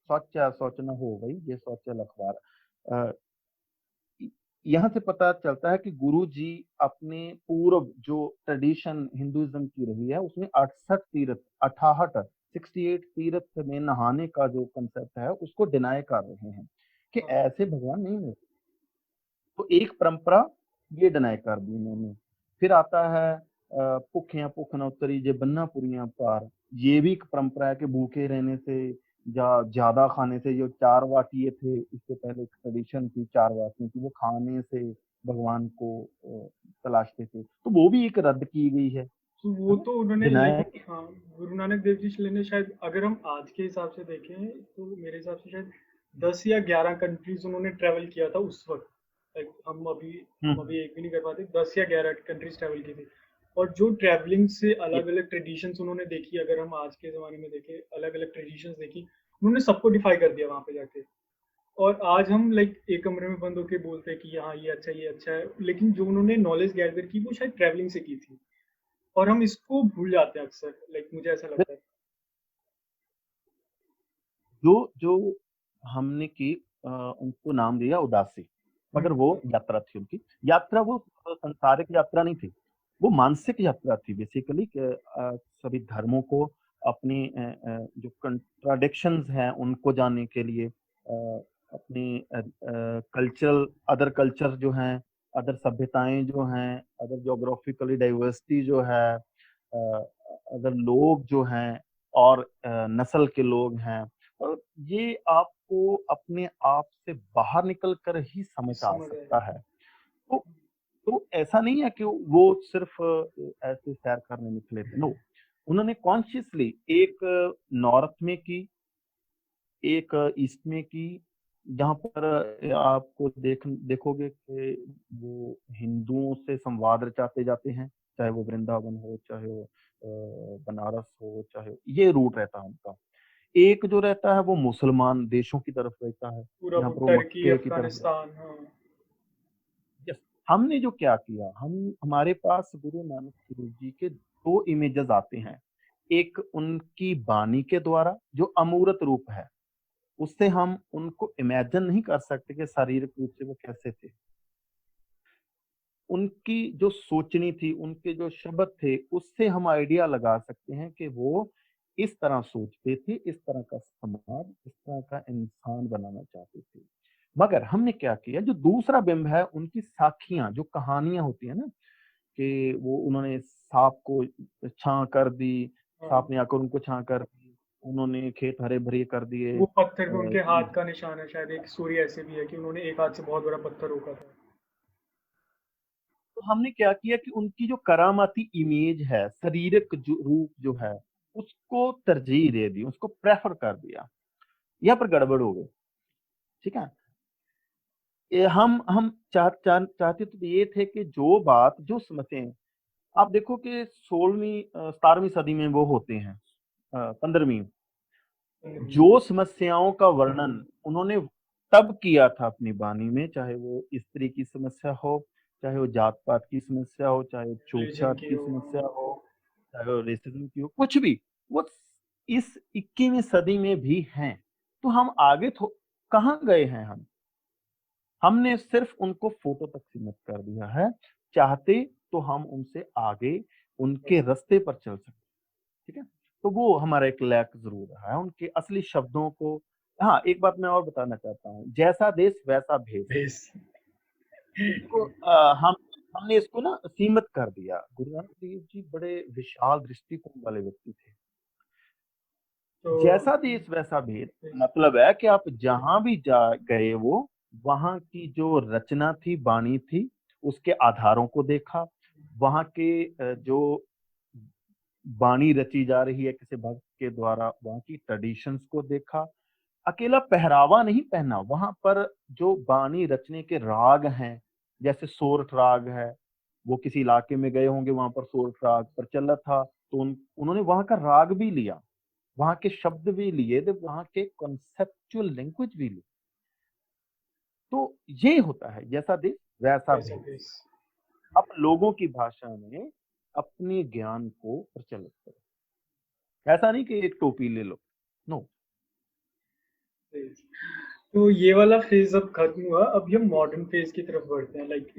सोचा सोच ना हो गई, ये सोचा लखवार। अ, यहाँ से पता चलता है कि गुरु जी अपने पूर्व जो ट्रेडिशन हिंदुइज्म की रही है उसमें 68 तीर्थ 68 68 तीर्थ में नहाने का जो कंसेप्ट है उसको डिनाई कर रहे हैं कि हाँ, ऐसे भगवान नहीं मिलते। तो एक परंपरा ये डिनाई कर दी उन्होंने। फिर आता है भुखियां भुख न उतरी जे बन्ना पुरियां पार। ये भी एक परंपरा है कि भूखे रहने से या ज्यादा खाने से, जो चार वाटिये थे इससे पहले एक ट्रेडिशन थी चार वाटियों की, वो खाने से भगवान को तलाशते थे, तो वो भी एक रद्द की गई है तो वो ना। तो उन्होंने डिनाई लाइक हाँ, गुरु नानक देव जी ने शायद, अगर हम आज के हिसाब से देखें तो मेरे हिसाब से शायद 10 या 11 कंट्रीज उन्होंने ट्रैवल किया था उस वक्त। लाइक हम अभी एक भी नहीं कर पाते, 10 या 11 कंट्रीज ट्रैवल की थी। और जो ट्रैवलिंग से ये अलग अलग ट्रेडिशंस उन्होंने देखी, अगर हम आज के ज़माने में देखें अलग अलग ट्रेडिशंस देखी, उन्होंने सबको डिफाई कर दिया वहाँ पे जाके। और आज हम लाइक एक कमरे में बंद होके बोलते हैं कि हाँ ये अच्छा है, लेकिन जो उन्होंने नॉलेज गैदर की वो शायद ट्रैवलिंग से की थी। और हम इसको भूल जाते हैं अक्सर, लाइक मुझे ऐसा लगता है। जो जो हमने की उनको नाम दिया उदासी, मगर वो हम्म, यात्रा थी उनकी। यात्रा वो संसारिक यात्रा नहीं थी, वो मानसिक यात्रा थी बेसिकली कि सभी धर्मों को अपनी जो कंट्राडिक्शंस हैं उनको जानने के लिए, अपनी कल्चरल अदर कल्चर जो हैं, अदर सभ्यताएं जो हैं, अदर जोग्राफिकली डाइवर्सिटी जो है, अदर लोग जो हैं और नस्ल के लोग हैं, और ये आपको अपने आप से बाहर निकल कर ही समझ आ समझ सकता आएगा। है। तो तो ऐसा नहीं है कि वो सिर्फ ऐसे सैर करने निकले थे, नो। उन्होंने कॉन्शियसली एक नॉर्थ में की, एक ईस्ट में की, जहाँ पर आपको देखोगे कि वो हिंदुओं से संवाद रचाते जाते हैं, चाहे वो वृंदावन हो, चाहे वो बनारस हो, चाहे ये रूट रहता है उनका। एक जो रहता है वो मुसलमान देशों की तरफ रहता है, पूरा जहाँ वो पर वो टर्की, मक्के की तरफ रहता अफगानिस्तान, हाँ। है। यस। हमने जो क्या किया, हमारे पास गुरु नानक देव जी के दो इमेजेस आते हैं। एक उनकी बानी के द्वारा जो अमूर्त रूप है, उससे हम उनको इमेजिन नहीं कर सकते कि शारीरिक रूप से वो कैसे थे। उनकी जो सोचनी थी, उनके जो शब्द थे, उससे हम आइडिया लगा सकते हैं कि वो इस तरह सोचते थे, इस तरह का समाज, इस तरह का इंसान बनाना चाहते थे। मगर हमने क्या किया, जो दूसरा बिंब है उनकी साखियां, जो कहानियां होती है ना, कि वो उन्होंने सांप को छां कर दी, हाँ, सांप ने आकर उनको छां कर दी, उन्होंने खेत हरे भरे कर दिए। वो पत्थर में उनके हाथ का निशान है, शायद एक स्टोरी ऐसे भी है कि उन्होंने एक हाथ से बहुत बड़ा पत्थर रोका था। तो हमने क्या किया कि उनकी जो करामाती इमेज है, शारीरिक जो रूप जो है, उसको तरजीह दे दी, उसको प्रेफर कर दिया। यहाँ पर गड़बड़ हो गई। ठीक है। हम चाहते तो ये थे कि जो बात जो समझें, आप देखो कि 16वीं 17वीं सदी में वो होते हैं, 15वीं, जो समस्याओं का वर्णन उन्होंने तब किया था अपनी वाणी में, चाहे वो स्त्री की समस्या हो, चाहे वो जात पात की समस्या हो, चाहे वो रिलीजन छूत-छात की की हो, समस्या हाँ। हो, चाहे वो रेसिज्म की हो, कुछ भी, वो इस 21वीं सदी में भी हैं। तो हम आगे कहाँ गए हैं हम? हमने सिर्फ उनको फोटो तक सीमित कर दिया है। चाहते तो हम उनसे आगे उनके रास्ते पर चल सकते। ठीक है? तो वो हमारा एक लैक ज़रूर रहा है, उनके असली शब्दों को। हाँ, एक बात मैं और बताना चाहता हूँ, जैसा देश वैसा भेष। भेस। इसको हम हमने इसको ना सीमित कर दिया। गुरु नानक देव जी बड़े विशाल दृष्टिकोण वाले व्यक्ति थे। तो जैसा देश वैसा भेद, मतलब है कि आप जहाँ भी जा गए वो, वहाँ की जो रचना थी, वाणी थी, उसके आधारों को देखा, वहाँ के जो वाणी रची जा रही है किसी भक्त के द्वारा, वहाँ की ट्रेडिशंस को देखा। अकेला पहरावा नहीं पहना, वहाँ पर जो वाणी रचने के राग हैं, जैसे सोरठ राग है, वो किसी इलाके में गए होंगे, वहां पर सोल राग प्रचलित था, तो उन्होंने वहां का राग भी लिया, वहां के शब्द भी लिए, तो वहां के कॉन्सेप्चुअल लैंग्वेज भी ली। तो ये होता है, जैसा देश वैसा वैसा भेष। देश। आप लोगों की भाषा में अपने ज्ञान को प्रचलित करो, ऐसा नहीं कि एक टोपी ले लो, नो। तो ये वाला फेज अब खत्म हुआ, अभी हम मॉडर्न फेज की तरफ बढ़ते हैं। लाइक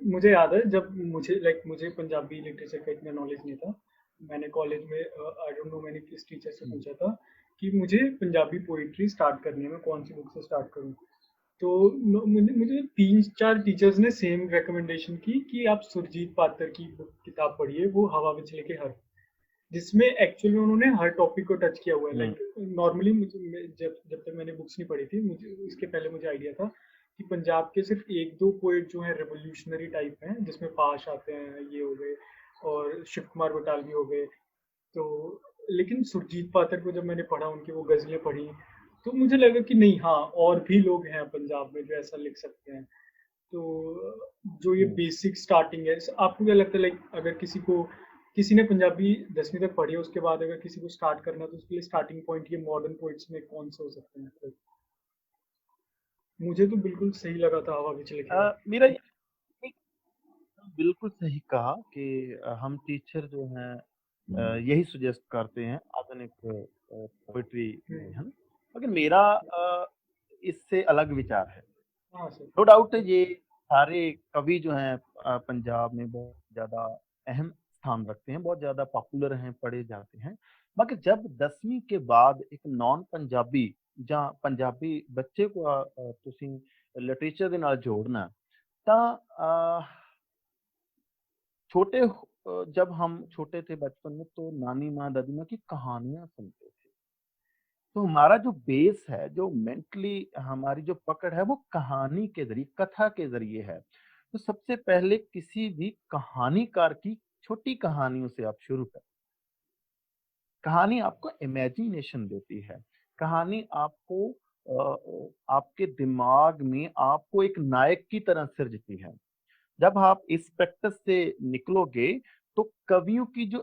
मुझे याद है जब मुझे पंजाबी लिटरेचर का इतना नॉलेज नहीं था। मैंने कॉलेज में आई डोंट नो मैंने किस टीचर से पूछा था कि मुझे पंजाबी पोइट्री स्टार्ट करनी है, मैं कौन सी बुक से स्टार्ट करूं। तो मुझे मुझे 3-4 टीचर्स ने सेम रिकमेंडेशन की कि आप सुरजीत पात्र की बुक किताब पढ़िए, वो हवा विचले के हर, जिसमें एक्चुअली उन्होंने हर टॉपिक को टच किया हुआ है। लाइक नॉर्मली मुझे जब जब तक मैंने बुक्स नहीं पढ़ी थी, मुझे इसके पहले मुझे आइडिया था कि पंजाब के सिर्फ 1-2 पोएट जो हैं रेवोल्यूशनरी टाइप हैं, जिसमें पाश आते हैं, ये हो गए, और शिव कुमार बटालवी हो गए। तो लेकिन सुरजीत पात्र को जब मैंने पढ़ा, उनकी वो गज़लें पढ़ी, तो मुझे लगा कि नहीं, हाँ, और भी लोग हैं पंजाब में जो ऐसा लिख सकते हैं। तो जो ये बेसिक स्टार्टिंग है, आपको क्या लगता है, लाइक अगर किसी ने पंजाबी 10वीं तक पढ़ी है, उसके बाद अगर किसी को स्टार्ट करना है, तो उसके लिए स्टार्टिंग पॉइंट ये मॉडर्न पोइट्स में कौन से हो सकते हैं? Like, मुझे तो बिल्कुल सही लगा था हवा विचले के हर। मेरा ये बिल्कुल सही कहा कि हम टीचर जो हैं यही सजेस्ट करते हैं आधुनिक पोइट्री में, है ना। मगर मेरा इससे अलग विचार है। हाँ सर। नो डाउट ये सारे कवि जो हैं पंजाब में बहुत ज़्यादा अहम स्थान रखते हैं, बहुत ज़्यादा पॉपुलर हैं, पढ़े जाते हैं। मगर जब 10वीं के बाद एक नॉन पंजाबी ਜਾਂ ਪੰਜਾਬੀ ਬੱਚੇ को ਤੁਸੀਂ ਲਿਟਰੇਚਰ ਦੇ ਨਾਲ जोड़ना, ਤਾਂ जब हम छोटे थे बचपन में, तो नानी माँ दादी माँ की कहानियां सुनते थे। तो हमारा जो बेस है, जो मेंटली हमारी जो पकड़ है, वो कहानी के जरिए, कथा के जरिए है। तो सबसे पहले किसी भी कहानीकार की छोटी कहानियों से आप शुरू करें। कहानी आपको इमेजिनेशन देती है। कहानी आपको आपके दिमाग में आपको एक नायक की तरह सिरजती है। जब आप इस प्रैक्टिस से निकलोगे, तो कवियों की जो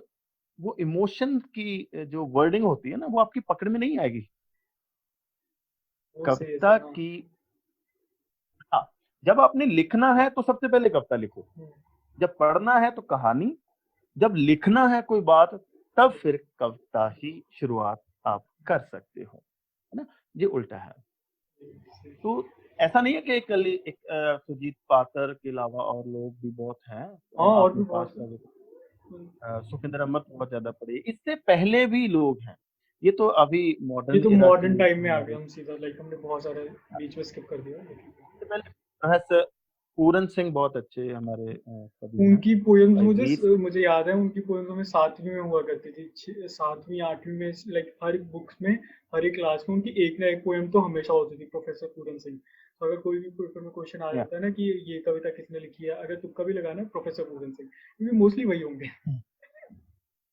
वो इमोशन की जो वर्डिंग होती है ना, वो आपकी पकड़ में नहीं आएगी। वो सही है कविता सर, हाँ। की हाँ, जब आपने लिखना है तो सबसे पहले कविता लिखो। जब पढ़ना है तो कहानी, जब लिखना है कोई बात, तब फिर कविता ही शुरुआत आप कर सकते हो, है ना। ये उल्टा है। तो ऐसा नहीं है कि एक सुजीत पात्र के अलावा और लोग भी बहुत हैं। हाँ, और आपने भी पास बहुत का है। सुखिंदर अहमद बहुत ज्यादा पढ़े, इससे पहले भी लोग हैं। ये तो अभी ये मॉडर्न तो एरा मॉडर्न की टाइम में आ गए हमारी, हम सीधा, लाइक हमने बहुत सारे बीच में स्किप कर दिया, लेकिन इससे पहले प्रोफेसर पूरन सिंह बहुत अच्छे हमारे कवि हैं। उनकी पोएम्स भाई वीर सिंह, मुझे याद है, उनकी पोएम्स हमें 7वीं में हुआ करती थी, 7वीं 8वीं में, लाइक हर एक बुक्स में, हर एक क्लास में उनकी एक ना एक पोएम तो हमेशा होती थी, प्रोफेसर पूरन सिंह। तो अगर कोई भी पेपर में क्वेश्चन आ या, जाता है ना कि ये कविता किसने लिखी है, अगर तुक्का भी लगाना, प्रोफेसर पूरन सिंह, क्योंकि मोस्टली वही होंगे।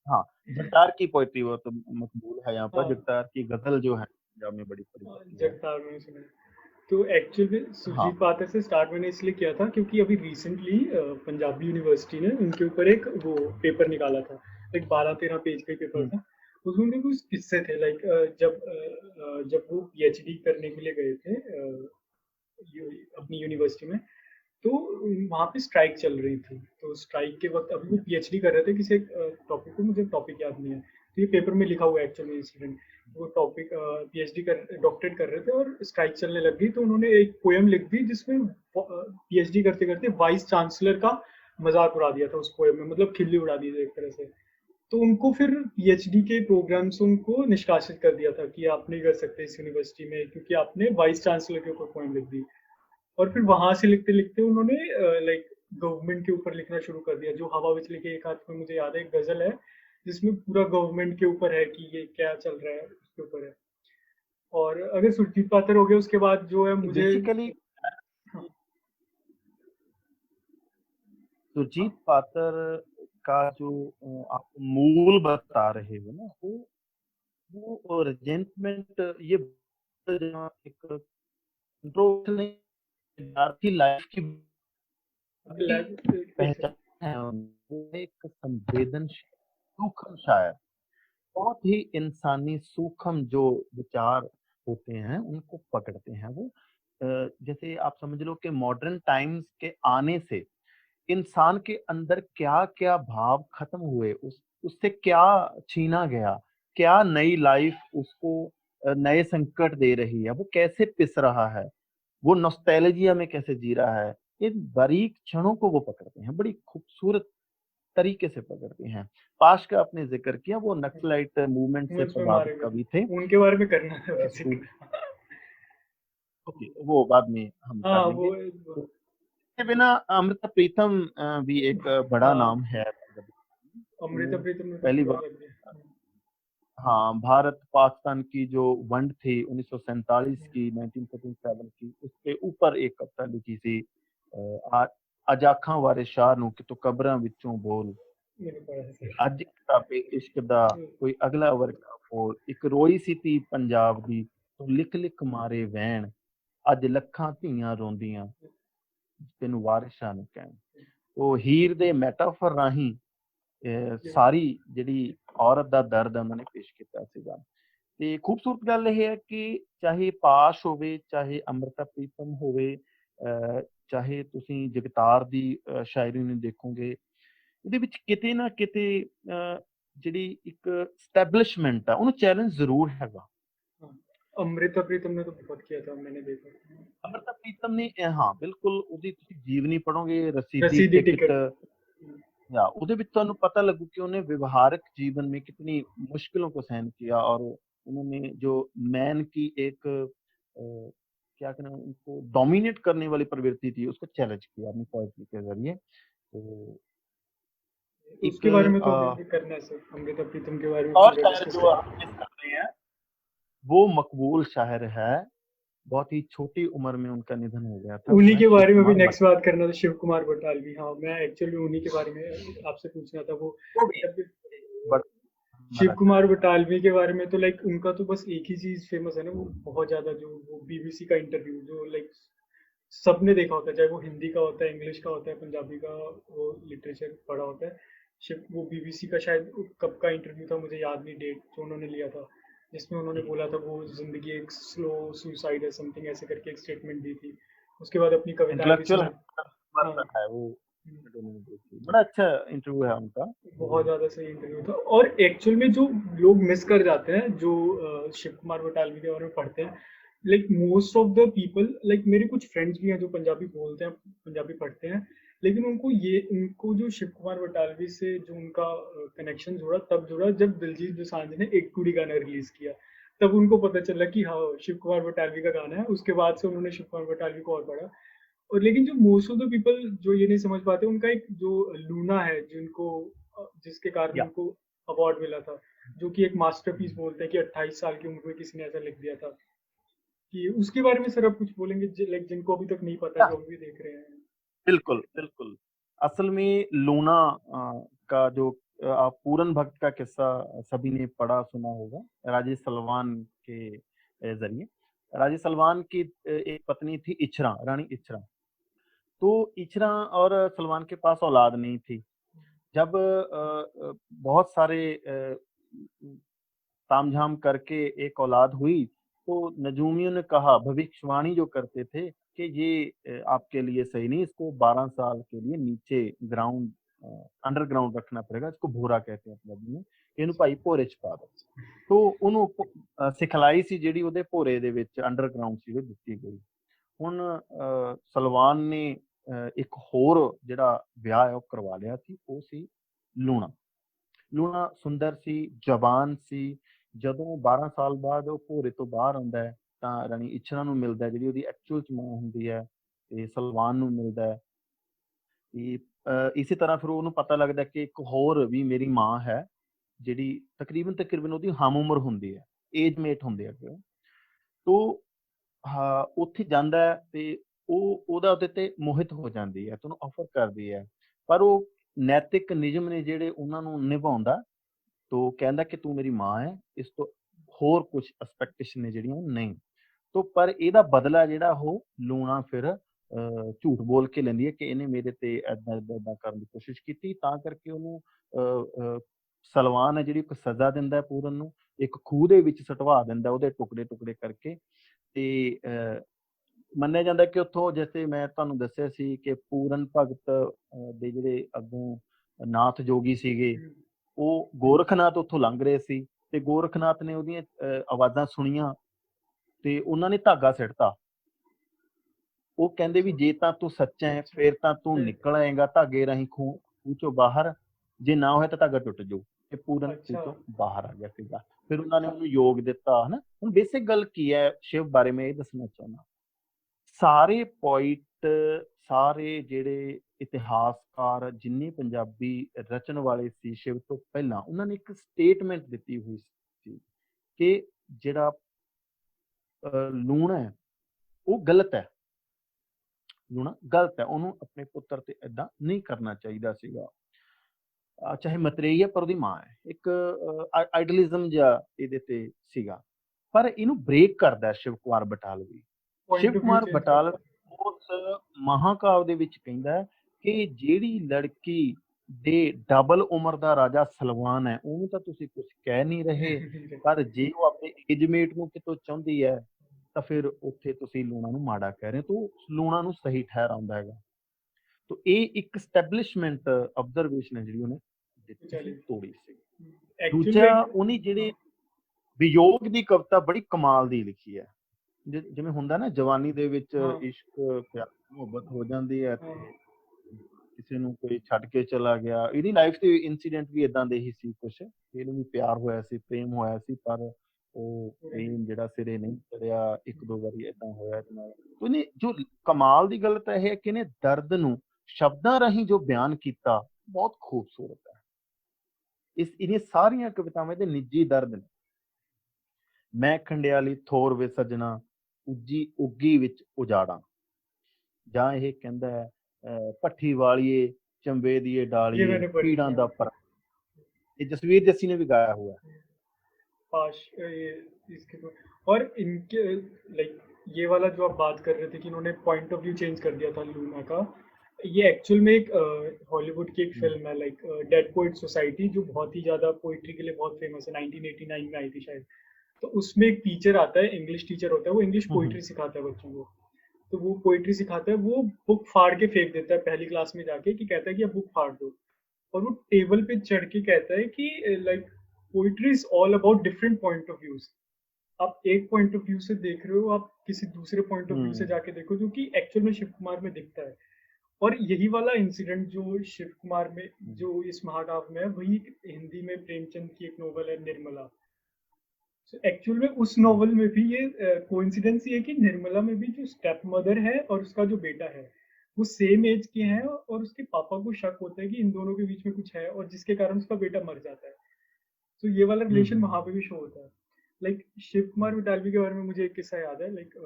हाँ, जगतार की पोइट्री वो तो मकबूल है यहाँ पर। हाँ, जगतार की गजल जो है पंजाब में बड़ी पढ़ी जाती है। जगतार मैंने सुना है। तो एक्चुअली हाँ। सुरजीत पात्र से स्टार्ट मैंने इसलिए किया था क्योंकि अभी रिसेंटली पंजाबी यूनिवर्सिटी ने उनके ऊपर एक वो पेपर निकाला था, लाइक 12-13 पेज का पेपर हम्म, था। उसमें उनके कुछ किस्से थे, लाइक जब वो पीएचडी करने के लिए गए थे अपनी यूनिवर्सिटी में, तो वहाँ पे स्ट्राइक चल रही थी। तो स्ट्राइक के वक्त अभी वो पीएचडी कर रहे थे किसी एक टॉपिक पे, मुझे टॉपिक याद नहीं है, तो ये पेपर में लिखा हुआ है एक्चुअली इंसिडेंट। वो टॉपिक पीएचडी कर डॉक्टरेट कर रहे थे और स्ट्राइक चलने लग गई, तो उन्होंने एक पोएम लिख दी जिसमें पीएचडी करते करते वाइस चांसलर का मजाक उड़ा दिया था उस पोएम में, मतलब खिल्ली उड़ा दी थी एक तरह से। तो उनको फिर पीएचडी के प्रोग्राम से उनको निष्कासित कर दिया था कि आप नहीं कर सकते इस यूनिवर्सिटी में, क्योंकि आपने वाइस चांसलर के ऊपर पोएम लिख दी। और फिर वहां से लिखते लिखते उन्होंने लाइक गवर्नमेंट के ऊपर लिखना शुरू कर दिया। जो हवा विचले के एक हाथ में, मुझे याद है, एक गजल है जिसमें पूरा गवर्नमेंट के ऊपर है कि ये क्या चल रहा है, उसके ऊपर है। और अगर सुरजीत पात्र हो गया उसके बाद जो है मुझे। बेसिकली हाँ, हाँ, सुरजीत पात्र का जो आप मूल बता रहे हो ना, वो रिजेंटमेंट, ये एक कंट्रोल नहीं, विद्यार्थी लाइफ की बड़ी एक पहचान सेकंड। है वो एक संवेदनशील, सूक्ष्म शायर, बहुत ही इंसानी सूक्ष्म जो विचार होते हैं उनको पकड़ते हैं वो। जैसे आप समझ लो कि मॉडर्न टाइम्स के आने से इंसान के अंदर क्या-क्या भाव खत्म हुए, उससे क्या छीना गया, क्या नई लाइफ उसको नए संकट दे रही है, वो कैसे पिस रहा है, वो नॉस्टैल्जिया में कैसे जी रहा है। इन बारीक क्षणों को वो पकड़ते हैं, बड़ी खूबसूरत तरीके से पकड़ते हैं। पाश का आपने ज़िक्र किया, वो नक्सलाइट मूवमेंट से मूव्स में प्रभावित मारे गए, कवि थे। उनके बारे में करना था टू बेसिकली। ओके, वो बाद में हम कर हाँ लेंगे। वो तो इसके बिना अमृता प्रीतम भी एक बड़ा हाँ, नाम है पंजाबी। अमृता तो प्रीतम ने तो पहली पूरा बार कर दिया। हाँ, भारत-पाकिस्तान की जो वंड थी 1947 की, 1947 की, उसके ऊपर एक कविता लिखी थी आ अज आखां वारे शाह नूं कितों कबरां विचों बोल, मैंने पढ़ा है ते सर। अज किताबे इश्क दा कोई अगला वर्गा फोल, एक रोई सी धी पंजाब दी, तूं लिख लिख मारे वैण, अज लखां धीआं रोंदियां, ਤੈਨੂੰ ਵਾਰਿਸ਼ਾਂ ਨੂੰ ਕਹਿਣ। ਉਹ ਹੀਰ ਦੇ ਮੈਟਾਫਰ ਰਾਹੀਂ ਸਾਰੀ ਜਿਹੜੀ ਔਰਤ ਦਾ ਦਰਦ ਉਹਨਾਂ ਨੇ ਪੇਸ਼ ਕੀਤਾ ਸੀਗਾ। ਤੇ ਖੂਬਸੂਰਤ ਗੱਲ ਇਹ ਹੈ ਕਿ ਚਾਹੇ ਪਾਸ਼ ਹੋਵੇ, ਚਾਹੇ ਅੰਮ੍ਰਿਤਾ ਪ੍ਰੀਤਮ ਹੋਵੇ, ਚਾਹੇ ਤੁਸੀਂ ਜਗਤਾਰ ਦੀ ਸ਼ਾਇਰੀ ਨੂੰ ਦੇਖੋਗੇ, ਇਹਦੇ ਵਿੱਚ ਕਿਤੇ ਨਾ ਕਿਤੇ ਜਿਹੜੀ ਇੱਕ ਸਟੈਬਲਿਸ਼ਮੈਂਟ ਆ, ਉਹਨੂੰ ਚੈਲੰਜ ਜ਼ਰੂਰ ਹੈਗਾ। हाँ, अमृता प्रीतम ने तो बहुत किया था, मैंने देखा। ਅੰਮ੍ਰਿਤਾ ਪ੍ਰੀਤਮ ਨੇ ਹਾਂ ਬਿਲਕੁਲ ਉਹਦੀ ਤੁਸੀਂ ਜੀਵਨੀ पढ़ोगे रसीदी रसीदी टिकट टिकट। या ਉਹਦੇ ਵਿੱਚ ਤੁਹਾਨੂੰ पता लगू कि उन्हें व्यवहारिक जीवन में कितनी मुश्किलों को सहन किया और उन्होंने जो मैन की एक क्या कहना उनको डोमिनेट करने वाली प्रवृत्ति थी उसको चैलेंज किया अपनी पोएट्री के जरिए। तो एक उसके बारे में तो अभी भी करना है सर, अमृता प्रीतम के बारे में और पूरा शायर डिस्कस जो हम करना मिस कर रहे हैं वो मकबूल शायर है। बहुत ही छोटी उम्र में उनका निधन हो गया था, है। वो उन्हीं है के शिव बारे में भी कुमार नेक्स्ट बट। बात करना था, शिव कुमार बटालवी। हाँ, मैं एक्चुअली उन्हीं के बारे में आपसे पूछना था। वो वो भी जब बट शिव हमारा कुमार बटालवी के बारे में तो लाइक उनका तो बस एक ही चीज फेमस है ना, वो बहुत ज्यादा जो वो बीबीसी का इंटरव्यू जो लाइक सबने देखा होता है, चाहे वो हिंदी का होता है, इंग्लिश का होता है, पंजाबी का वो लिटरेचर पढ़ा होता है। शिव वो बीबीसी का शायद कब का इंटरव्यू था, मुझे याद नहीं डेट, जो उन्होंने लिया था, जिसमें उन्होंने बोला था वो जिंदगी एक स्लो सुसाइड है समथिंग ऐसे करके एक स्टेटमेंट दी थी। उसके बाद अपनी कविताएं भी इंटेलेक्चुअल सुना। हाँ, पर्सन है वो। उन्होंने देखी, बड़ा अच्छा इंटरव्यू है उनका। बहुत ज़्यादा सही इंटरव्यू था। और एक्चुअल में जो लोग मिस कर जाते हैं, जो शिव कुमार बटालवी के बारे में पढ़ते हैं, like most of the people, like मेरे कुछ फ्रेंड्स भी हैं जो पंजाबी बोलते हैं, पंजाबी पढ़ते हैं, लेकिन उनको जो शिव कुमार बटालवी से जो उनका कनेक्शन जुड़ा, तब जुड़ा जब दिलजीत दोसांझ ने एक कुड़ी गाना रिलीज किया। तब उनको पता चला कि हाँ, शिव कुमार बटालवी का गाना है। उसके बाद से उन्होंने शिव कुमार बटालवी को और पढ़ा। और लेकिन जो मोस्ट ऑफ द पीपल जो ये नहीं समझ पाते, उनका एक जो लूना है जिनको जिसके कारण या उनको अवार्ड मिला था, जो कि एक मास्टरपीस बोलते हैं, कि 28 साल की उम्र में किसी ने ऐसा लिख दिया था। कि उसके बारे में सर आप कुछ बोलेंगे, लाइक जिनको अभी तक नहीं पता, या जो अभी भी देख रहे हैं। बिल्कुल, बिल्कुल। असल में लूना का जो आप पूरन भगत का किस्सा सभी ने पढ़ा सुना होगा, राजे सलवान के ज़रिए। राजे सलवान की एक पत्नी थी इच्छरा, रानी इच्छरा। तो इच्छरा और सलमान के पास औलाद नहीं थी। जब बहुत सारे तामझाम करके एक औलाद हुई, तो नजूमियों ने कहा, भविष्यवाणी जो करते थे कि ये आपके लिए सही नहीं, इसको 12 साल के लिए नीचे ग्राउंड अंडरग्राउंड रखना पड़ेगा, इसको भूरा कहते हैं पंजाबी में, ਇਹਨੂੰ ਭਾਈ ਭੋਰੇ ਚ ਪਾ ਦਿਓ। तो ਉਹਨੂੰ ਸਿਖਲਾਈ ਸੀ ਜਿਹੜੀ ਉਹਦੇ ਭੋਰੇ ਦੇ ਵਿੱਚ ਅੰਡਰਗਰਾਉਂਡ ਸੀ ਉਹ ਦਿੱਤੀ ਗਈ। ਹੁਣ ਸਲਵਾਨ ਨੇ ਇੱਕ ਹੋਰ ਜਿਹੜਾ ਵਿਆਹ ਹੈ ਉਹ ਕਰਵਾ ਲਿਆ ਸੀ, ਉਹ ਸੀ ਲੂਣਾ। ਲੂਣਾ ਸੁੰਦਰ ਸੀ, ਜਵਾਨ ਸੀ। ਜਦੋਂ 12 ਸਾਲ ਬਾਅਦ ਉਹ ਭੋਰੇ ਤੋਂ ਬਾਹਰ ਆਉਂਦਾ ਹੈ ਤਾਂ ਰਾਣੀ ਇੱਛਰਾਂ ਨੂੰ ਮਿਲਦਾ, ਜਿਹੜੀ ਉਹਦੀ ਐਕਚੁਅਲ ਚ ਮਾਂ ਹੁੰਦੀ ਹੈ, ਤੇ ਸਲਵਾਨ ਨੂੰ ਮਿਲਦਾ ਹੈ। ਤੇ ਇਸੇ ਤਰ੍ਹਾਂ ਫਿਰ ਉਹਨੂੰ ਪਤਾ ਲੱਗਦਾ ਕਿ ਇੱਕ ਹੋਰ ਵੀ ਮੇਰੀ ਮਾਂ ਹੈ, ਜਿਹੜੀ ਤਕਰੀਬਨ ਉਹਦੀ ਹਮ ਉਮਰ ਹੁੰਦੀ ਹੈ, ਏਜ ਮੇਟ ਹੁੰਦੇ ਆ ਉਹ। ਤੋ ਹਾਂ, ਉੱਥੇ ਜਾਂਦਾ ਹੈ ਤੇ ਉਹਦਾ ਉਹਦੇ ਤੇ ਮੋਹਿਤ ਹੋ ਜਾਂਦੀ ਹੈ ਤੇ ਉਹਨੂੰ ਆਫਰ ਕਰਦੀ ਹੈ। ਪਰ ਉਹ ਨੈਤਿਕ ਨਿਯਮ ਨੇ ਜਿਹੜੇ ਉਹਨਾਂ ਨੂੰ ਨਿਭਾਉਂਦਾ। ਤੋ ਕਹਿੰਦਾ ਕਿ ਤੂੰ ਮੇਰੀ ਮਾਂ ਹੈ, ਇਸ ਤੋਂ ਹੋਰ ਕੁਛ ਐਕਸਪੈਕਟੇਸ਼ਨ ਨੇ ਜਿਹੜੀਆਂ ਉਹ ਨਹੀਂ। ਤੋ ਪਰ ਇਹਦਾ ਬਦਲਾ ਜਿਹੜਾ ਉਹ ਲੂਣਾ ਫਿਰ ਝੂਠ ਬੋਲ ਕੇ ਲੈਂਦੀ ਹੈ ਕਿ ਇਹਨੇ ਮੇਰੇ ਤੇ ਏਦਾਂ ਕਰਨ ਦੀ ਕੋਸ਼ਿਸ਼ ਕੀਤੀ, ਤਾਂ ਕਰਕੇ ਉਹਨੂੰ ਸਲਵਾਨ ਹੈ ਜਿਹੜੀ ਇੱਕ ਸਜ਼ਾ ਦਿੰਦਾ ਹੈ ਪੂਰਨ ਨੂੰ, ਇੱਕ ਖੂਹ ਦੇ ਵਿੱਚ ਸਟਵਾ ਦਿੰਦਾ ਉਹਦੇ ਟੁਕੜੇ ਟੁਕੜੇ ਕਰਕੇ। ਤੇ ਮੰਨਿਆ ਜਾਂਦਾ ਕਿ ਉੱਥੋਂ, ਜੈਸੇ ਮੈਂ ਤੁਹਾਨੂੰ ਦੱਸਿਆ ਸੀ ਕਿ ਪੂਰਨ ਭਗਤ ਦੇ ਜਿਹੜੇ ਅੱਗੋਂ ਨਾਥ ਜੋਗੀ ਸੀਗੇ, ਉਹ ਗੋਰਖਨਾਥ ਉੱਥੋਂ ਲੰਘ ਰਹੇ ਸੀ, ਤੇ ਗੋਰਖਨਾਥ ਨੇ ਉਹਦੀਆਂ ਆਵਾਜ਼ਾਂ ਸੁਣੀਆਂ ਤੇ ਉਹਨਾਂ ਨੇ ਧਾਗਾ ਸਿੱਟਤਾ। ਉਹ ਕਹਿੰਦੇ ਵੀ ਜੇ ਤਾਂ ਤੂੰ ਸੱਚਾ ਹੈ ਫਿਰ ਤਾਂ ਤੂੰ ਨਿਕਲ ਆਏਗਾ ਧਾਗੇ ਰਾਹੀਂ ਖੂਹ ਚੋਂ ਬਾਹਰ, ਜੇ ਨਾ ਹੋਇਆ ਤਾਂ ਧਾਗਾ ਟੁੱਟ ਜਾਊ। ਤੇ ਪੂਰਨ ਖੂਹ ਚੋਂ ਬਾਹਰ ਆ ਗਿਆ ਸੀਗਾ। ਫਿਰ ਉਹਨਾਂ ਨੇ ਉਹਨੂੰ ਯੋਗ ਦਿੱਤਾ, ਹਨਾ। ਹੁਣ ਬੇਸਿਕ ਗੱਲ ਕੀ ਹੈ ਸ਼ਿਵ ਬਾਰੇ ਮੈਂ ਇਹ ਦੱਸਣਾ ਚਾਹੁੰਦਾ, ਸਾਰੇ ਪੋਇਟ, ਸਾਰੇ ਜਿਹੜੇ ਇਤਿਹਾਸਕਾਰ, ਜਿੰਨੇ ਪੰਜਾਬੀ ਰਚਨ ਵਾਲੇ ਸੀ ਸ਼ਿਵ ਤੋਂ ਪਹਿਲਾਂ, ਉਹਨਾਂ ਨੇ ਇੱਕ ਸਟੇਟਮੈਂਟ ਦਿੱਤੀ ਹੋਈ ਸੀ ਕਿ ਜਿਹੜਾ ਲੂਣਾ ਹੈ ਉਹ ਗਲਤ ਹੈ, ਲੂਣਾ ਗਲਤ ਹੈ, ਉਹਨੂੰ ਆਪਣੇ ਪੁੱਤਰ ਤੇ ਏਦਾਂ ਨਹੀਂ ਕਰਨਾ ਚਾਹੀਦਾ ਸੀਗਾ। ਚਾਹੇ ਮਤਰੇਈ ਹੈ ਪਰ ਉਹਦੀ ਮਾਂ ਹੈ। ਇੱਕ ਆਈਡਲਿਜ਼ਮ ਜਿਹਾ ਇਹਦੇ ਤੇ ਸੀਗਾ। ਪਰ ਇਹਨੂੰ ਬ੍ਰੇਕ ਕਰਦਾ ਸ਼ਿਵ ਕੁਮਾਰ ਬਟਾਲਵੀ। ਸ਼ਿਵ ਕੁਮਾਰ ਬਟਾਲਵੀ ਉਸ ਮਹਾਕਾਵ ਦੇ ਵਿੱਚ ਕਹਿੰਦਾ ਕਿ ਜਿਹੜੀ ਲੜਕੀ ਦੇ ਡਬਲ ਉਮਰ ਦਾ ਰਾਜਾ ਸਲਵਾਨ ਹੈ, ਉਹਨੂੰ ਤਾਂ ਤੁਸੀਂ ਕੁਝ ਕਹਿ ਨਹੀਂ ਰਹੇ, ਪਰ ਜੇ ਉਹ ਆਪਣੇ ਏਜਮੇਟ ਨੂੰ ਕਿਤੋਂ ਚਾਹੁੰਦੀ ਹੈ ਤਾਂ ਫਿਰ ਉੱਥੇ ਤੁਸੀਂ ਲੂਣਾ ਨੂੰ ਮਾੜਾ ਕਹਿ ਰਹੇ ਹੋ, ਤਾਂ ਲੂਣਾ ਨੂੰ ਸਹੀ ਠਹਿਰਾਉਂਦਾ ਹੈਗਾ। ਤਾਂ ਇਹ ਇੱਕ ਸਟੈਬਲਿਸ਼ਮੈਂਟ ਆਬਜ਼ਰਵੇਸ਼ਨ ਹੈ ਜਿਹੜੀ ਉਹਨੇ ਤੋੜੀ ਸੀ। ਦੂਜਾ, ਉਹਨੇ ਜਿਹੜੇ ਵਿਯੋਗ ਦੀ ਕਵਿਤਾ ਬੜੀ ਕਮਾਲ ਦੀ ਲਿਖੀ ਹੈ। ਜਿਵੇਂ ਹੁੰਦਾ ਨਾ ਜਵਾਨੀ ਦੇ ਵਿੱਚ ਇਸ਼ਕ ਪਿਆਰ ਮੁਹੱਬਤ ਹੋ ਜਾਂਦੀ ਹੈ, ਤੇ ਕਿਸੇ ਨੂੰ ਕੋਈ ਛੱਡ ਕੇ ਚਲਾ ਗਿਆ। ਇਹਦੀ ਲਾਈਫ ਤੇ ਇਨਸੀਡੈਂਟ ਵੀ ਇਦਾਂ ਦੇ ਹੀ ਸੀ ਕੁਛ। ਇਹਨੂੰ ਵੀ ਪਿਆਰ ਹੋਇਆ ਸੀ, ਪ੍ਰੇਮ ਹੋਇਆ ਸੀ, ਪਰ ਉਹ ਪ੍ਰੇਮ ਜਿਹੜਾ ਸਿਰੇ ਨਹੀਂ ਚੜਿਆ। ਇੱਕ ਦੋ ਵਾਰੀ ਏਦਾਂ ਹੋਇਆ ਇਹਦੇ ਨਾਲ। ਉਹਨੇ ਜੋ ਕਮਾਲ ਦੀ ਗੱਲ ਤਾਂ ਇਹ ਹੈ ਕਿ ਇਹਨੇ ਦਰਦ ਨੂੰ ਸ਼ਬਦਾਂ ਰਾਹੀਂ ਜੋ ਬਿਆਨ ਕੀਤਾ, ਬਹੁਤ ਖੂਬਸੂਰਤ ਹੈ। ਇਹਦੀਆਂ ਸਾਰੀਆਂ ਕਵਿਤਾਵਾਂ ਦੇ ਨਿੱਜੀ ਦਰਦ ਨੇ। ਮੈਂ ਖੰਡਿਆਲੀ ਥੋਰ ਵੇ ਸੱਜਣਾ, ਉੱਗੀ ਵਿੱਚ ਉਜਾੜਾਂ, ਜਾਂ ਇਹ ਕਹਿੰਦਾ ਹੈ ਭੱਠੀ ਵਾਲੀਏ ਚੰਬੇ ਦੀਏ ਡਾਲੀਏ ਪੀੜਾਂ ਦਾ ਪਰ। ये जसवीर जस्सी ने भी गाया हुआ है। इसके तो, और इनके लाइक ये वाला जो आप बात कर रहे थे कि इन्होंने पॉइंट ऑफ व्यू चेंज कर दिया था लूना का, ये एक्चुअल में एक हॉलीवुड की एक फिल्म है लाइक डेड पोएट सोसाइटी, जो बहुत ही ज़्यादा पोइट्री के लिए बहुत फेमस है, 1989 में आई थी शायद। तो उसमें एक टीचर आता है, इंग्लिश टीचर होता है, वो इंग्लिश पोइट्री सिखाता है बच्चों को। तो वो पोइट्री सिखाता है, वो बुक फाड़ के फेंक देता है पहली क्लास में जाके, कि कहता है कि अब बुक फाड़ दो, और वो टेबल पे चढ़ के कहता है कि like poetry is all about different point of views. आप एक पॉइंट ऑफ व्यू से देख रहे हो, आप किसी दूसरे पॉइंट ऑफ व्यू से जाके देखो, जो कि एक्चुअल में शिव कुमार में दिखता है। और यही वाला इंसिडेंट जो शिव कुमार में, जो इस महाकाव्य में है, वही हिंदी में प्रेमचंद की एक नोवेल है निर्मला। एक्चुअल में उस नोवेल में भी ये कोइंसिडेंस ये है कि निर्मला में भी जो स्टेप मदर है और उसका जो बेटा है वो सेम एज के हैं, और उसके पापा को शक होता है कि इन दोनों के बीच में कुछ है, और जिसके कारण उसका बेटा मर जाता है। तो ये वाला रिलेशन वहां पे भी शो होता है। लाइक शिव कुमार बटालवी के बारे में मुझे एक किस्सा याद है। लाइक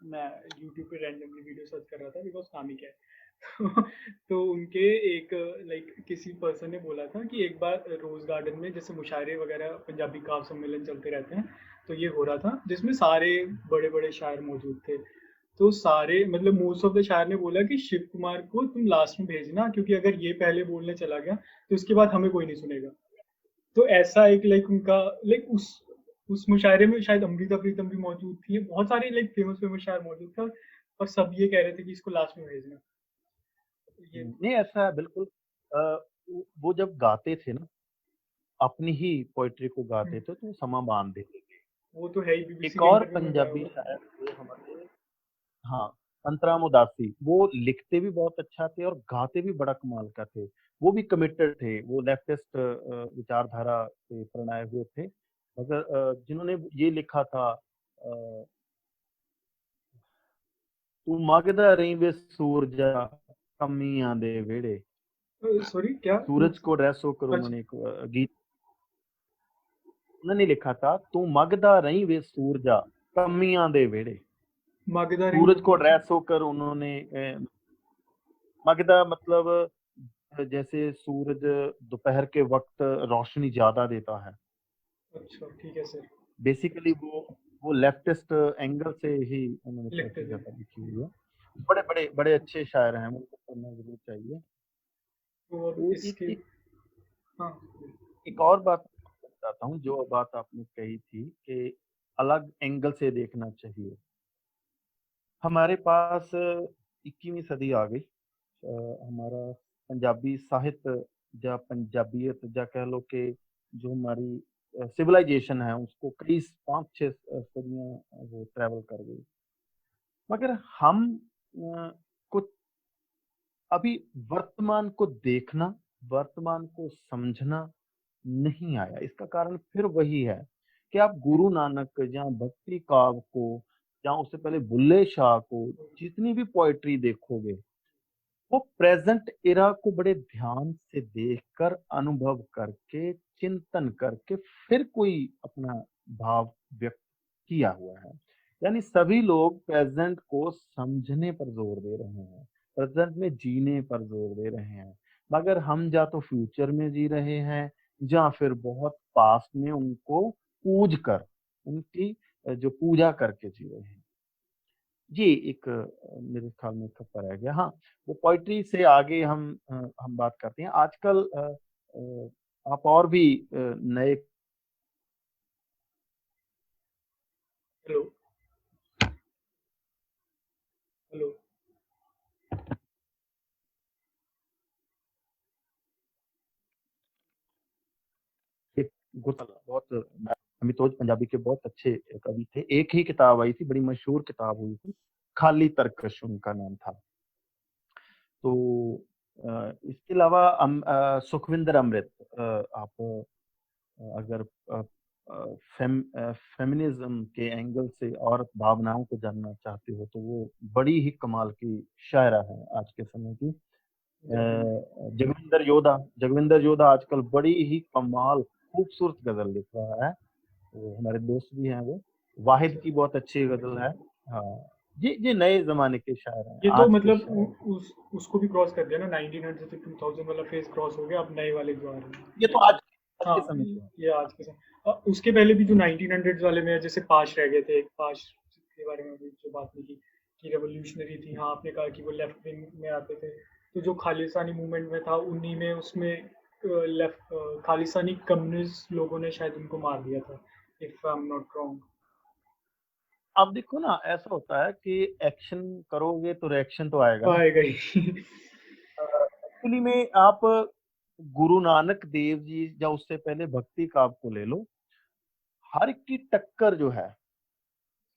मैं यूट्यूब पे रैंडमली वीडियो सर्च कर रहा था, बिकॉज काम ही क्या है। तो उनके एक लाइक किसी पर्सन ने बोला था कि एक बार रोज गार्डन में जैसे मुशायरे वगैरह पंजाबी काव्य सम्मेलन चलते रहते हैं, तो ये हो रहा था जिसमें सारे बड़े बड़े शायर मौजूद थे। तो सारे मतलब मोस्ट ऑफ द शायर ने बोला कि शिव कुमार को तुम लास्ट में भेजना, क्योंकि अगर ये पहले बोलने चला गया तो उसके बाद हमें कोई नहीं सुनेगा। तो ऐसा एक लाइक उनका लाइक उस मुशायरे में शायद अमृता प्रीतम भी मौजूद थी, बहुत सारे लाइक फेमस शायर मौजूद थे, और सब ये कह रहे थे कि इसको लास्ट में भेजना। नहीं, ऐसा है बिल्कुल। वो जब गाते थे ना, अपनी ही पोइट्री को गाते थे, तो समा बांध देते थे। वो तो है ही। एक और पंजाबी शायर थे हमारे, हाँ, अंतराम उदासी, वो लिखते भी बहुत अच्छा थे और गाते भी बड़ा कमाल का थे। वो भी कमिटेड थे, वो लेफ्टिस्ट विचारधारा से प्रणय हुए थे। मगर जिन्होंने ये लिखा था, तू मगदा रही वे सूरजा कमियां दे वेड़े, सॉरी क्या, सूरज को ड्रेस होकर उन्होंने एक गीत उन्होंने लिखा था, तू मगदा रही वे सूरजा कमियां दे वेड़े। सूरज को ड्रेस होकर उन्होंने मगदा मतलब जैसे सूरज दोपहर के वक्त रोशनी ज्यादा देता है। अच्छा, ठीक है सर। बेसिकली वो लेफ्टिस्ट एंगल से ही उन्होंने लिखी हुई है। बड़े बड़े बड़े अच्छे शायर हैं, उनको पढ़ना जरूर चाहिए। और तो इसके हाँ, एक और बात बताता हूँ, जो बात आपने कही थी कि अलग एंगल से देखना चाहिए। हमारे पास 21वीं सदी आ गई। हमारा पंजाबी साहित्य या पंजाबियत या कह लो कि जो हमारी सिविलाइजेशन है उसको कई 5-6 सदियां वो ट्रैवल कर गई। मगर हम कुछ अभी वर्तमान को देखना, वर्तमान को समझना नहीं आया। इसका कारण फिर वही है कि आप गुरु नानक या भक्ति काव्य को या उससे पहले बुल्ले शाह को जितनी भी पोएट्री देखोगे, वो प्रेजेंट एरा को बड़े ध्यान से देखकर, अनुभव करके, चिंतन करके फिर कोई अपना भाव व्यक्त किया हुआ है। यानी सभी लोग प्रेजेंट को समझने पर जोर दे रहे हैं, प्रेजेंट में जीने पर जोर दे रहे हैं। मगर हम या तो फ्यूचर में जी रहे हैं या फिर बहुत पास्ट में उनको पूज कर, उनकी जो पूजा करके जी रहे हैं। ये एक मेरे ख्याल में थप्पा रह गया। हाँ, वो पोएट्री से आगे हम बात करते हैं। आजकल आप और भी नए हेलो, हेलो। एक बहुत अमितोज पंजाबी के बहुत अच्छे कवि थे। एक ही किताब आई थी, बड़ी मशहूर किताब हुई थी, खाली तर्कश उनका नाम था। तो इसके अलावा सुखविंदर अमृत, आप अगर फेमिनिज्म के एंगल से औरत भावनाओं को जानना चाहते हो तो वो बड़ी ही कमाल की शायरा है आज के समय की। जगविंदर योधा आजकल बड़ी ही कमाल खूबसूरत गजल लिख रहा है। वो हमारे दोस्त भी हैं वो। वाहिद अच्छा, की बहुत अच्छी गजल है। हाँ, ये नए जमाने के शायर हैं, ये तो आज के मतलब शायर। उसको भी क्रॉस कर दिया ना, 1900 से 2000 वाला फेज क्रॉस हो गया, अब नए वाले जो आ रहे हैं। ये तो आज के हाँ, समय के हैं। ये आज के समय उसके पहले भी जो 1900 वाले में जैसे पाश रह गए थे, एक पाश के बारे में भी जो बात नहीं की कि रेवोल्यूशनरी थी। हाँ, आपने कहा कि वो लेफ्ट विंग में आते थे, तो जो खालिस्तानी मूवमेंट में था उन्हीं में उसमें लेफ्ट खालिस्तानी कम्युनिस्ट लोगों ने शायद उनको मार दिया था, if I am not wrong. अब देखो ना, ऐसा होता है कि एक्शन करोगे तो रिएक्शन तो आएगा ना। आएगा ही। एक्चुअली में आप गुरु नानक देव जी या उससे पहले भक्ति का आपको ले लो, हर की टक्कर जो है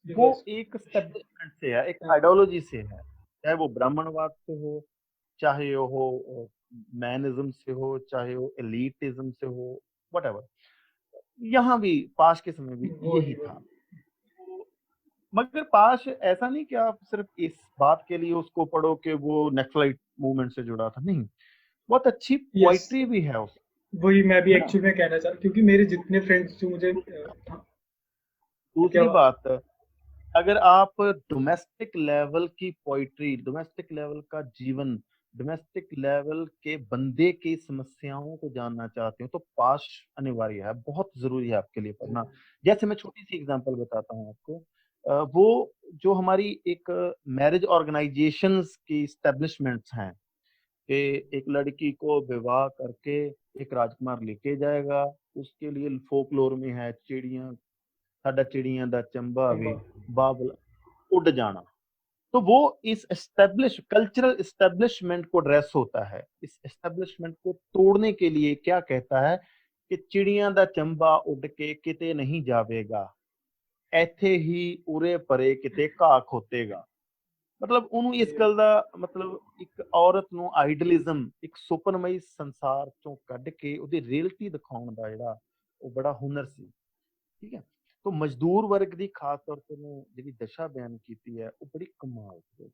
वो बस एक स्टेब्लिशमेंट से है, एक आइडियोलॉजी से है। चाहे वो ब्राह्मणवाद से हो, चाहे वो हो मैनिज्म से हो, चाहे वो एलिटिज्म से हो, वट। यहाँ भी पास के समय भी वही यही था। वही। मगर पास ऐसा नहीं कि आप सिर्फ इस बात के लिए उसको पढ़ो कि वो नक्सलाइट मूवमेंट से जुड़ा था, नहीं। बहुत अच्छी यस, पोइट्री भी है उस, वही मैं भी है ना। एक्चुअली में कहना चाह रहा, क्योंकि मेरे जितने फ्रेंड्स जो मुझे हाँ, क्या दूसरी बात, अगर आप डोमेस्टिक लेवल की पोइट्री, डोमेस्टिक लेवल का जीवन, डोमेस्टिक लेवल के बंदे की समस्याओं को जानना चाहते हो तो पास अनिवार्य है, बहुत जरूरी है आपके लिए पढ़ना। जैसे मैं छोटी सी एग्जांपल बताता हूँ आपको। वो जो हमारी एक मैरिज ऑर्गेनाइजेशंस की स्टैब्लिशमेंट्स हैं कि एक लड़की को विवाह करके एक राजकुमार लेके जाएगा, उसके लिए फोकलोर में है चिड़िया, साडा चिड़िया दा चंबा वे चंबा। बाबला उड़ जाना। तो वो इस एस्टेब्लिश कल्चरल एस्टेब्लिशमेंट को ड्रेस होता है। इस एस्टेब्लिशमेंट को तोड़ने के लिए क्या कहता है कि चिड़िया दा चंबा उड़ के किते नहीं जावेगा, ऐथे ही उरे परे किते घा खोतेगा। मतलब ਉਹਨੂੰ ਇਸ ये ਗੱਲ ਦਾ ਮਤਲਬ ਇੱਕ ਔਰਤ ਨੂੰ ਆਈਡਲਿਜ਼ਮ, ਇੱਕ ਸੁਪਨਮਈ ਸੰਸਾਰ ਚੋਂ ਕੱਢ ਕੇ ਉਹਦੀ ਰੀਅਲਟੀ ਦਿਖਾਉਣ ਦਾ ਜਿਹੜਾ ਉਹ ਬੜਾ ਹੁਨਰ ਸੀ। ਠੀਕ ਹੈ। तो मजदूर वर्ग की खास तौर ਤੇ ਉਹਨੇ ਜਿਹੜੀ ਦਸ਼ਾ ਬਿਆਨ ਕੀਤੀ ਹੈ ਉਹ ਬੜੀ ਕਮਾਲ ਦੀ।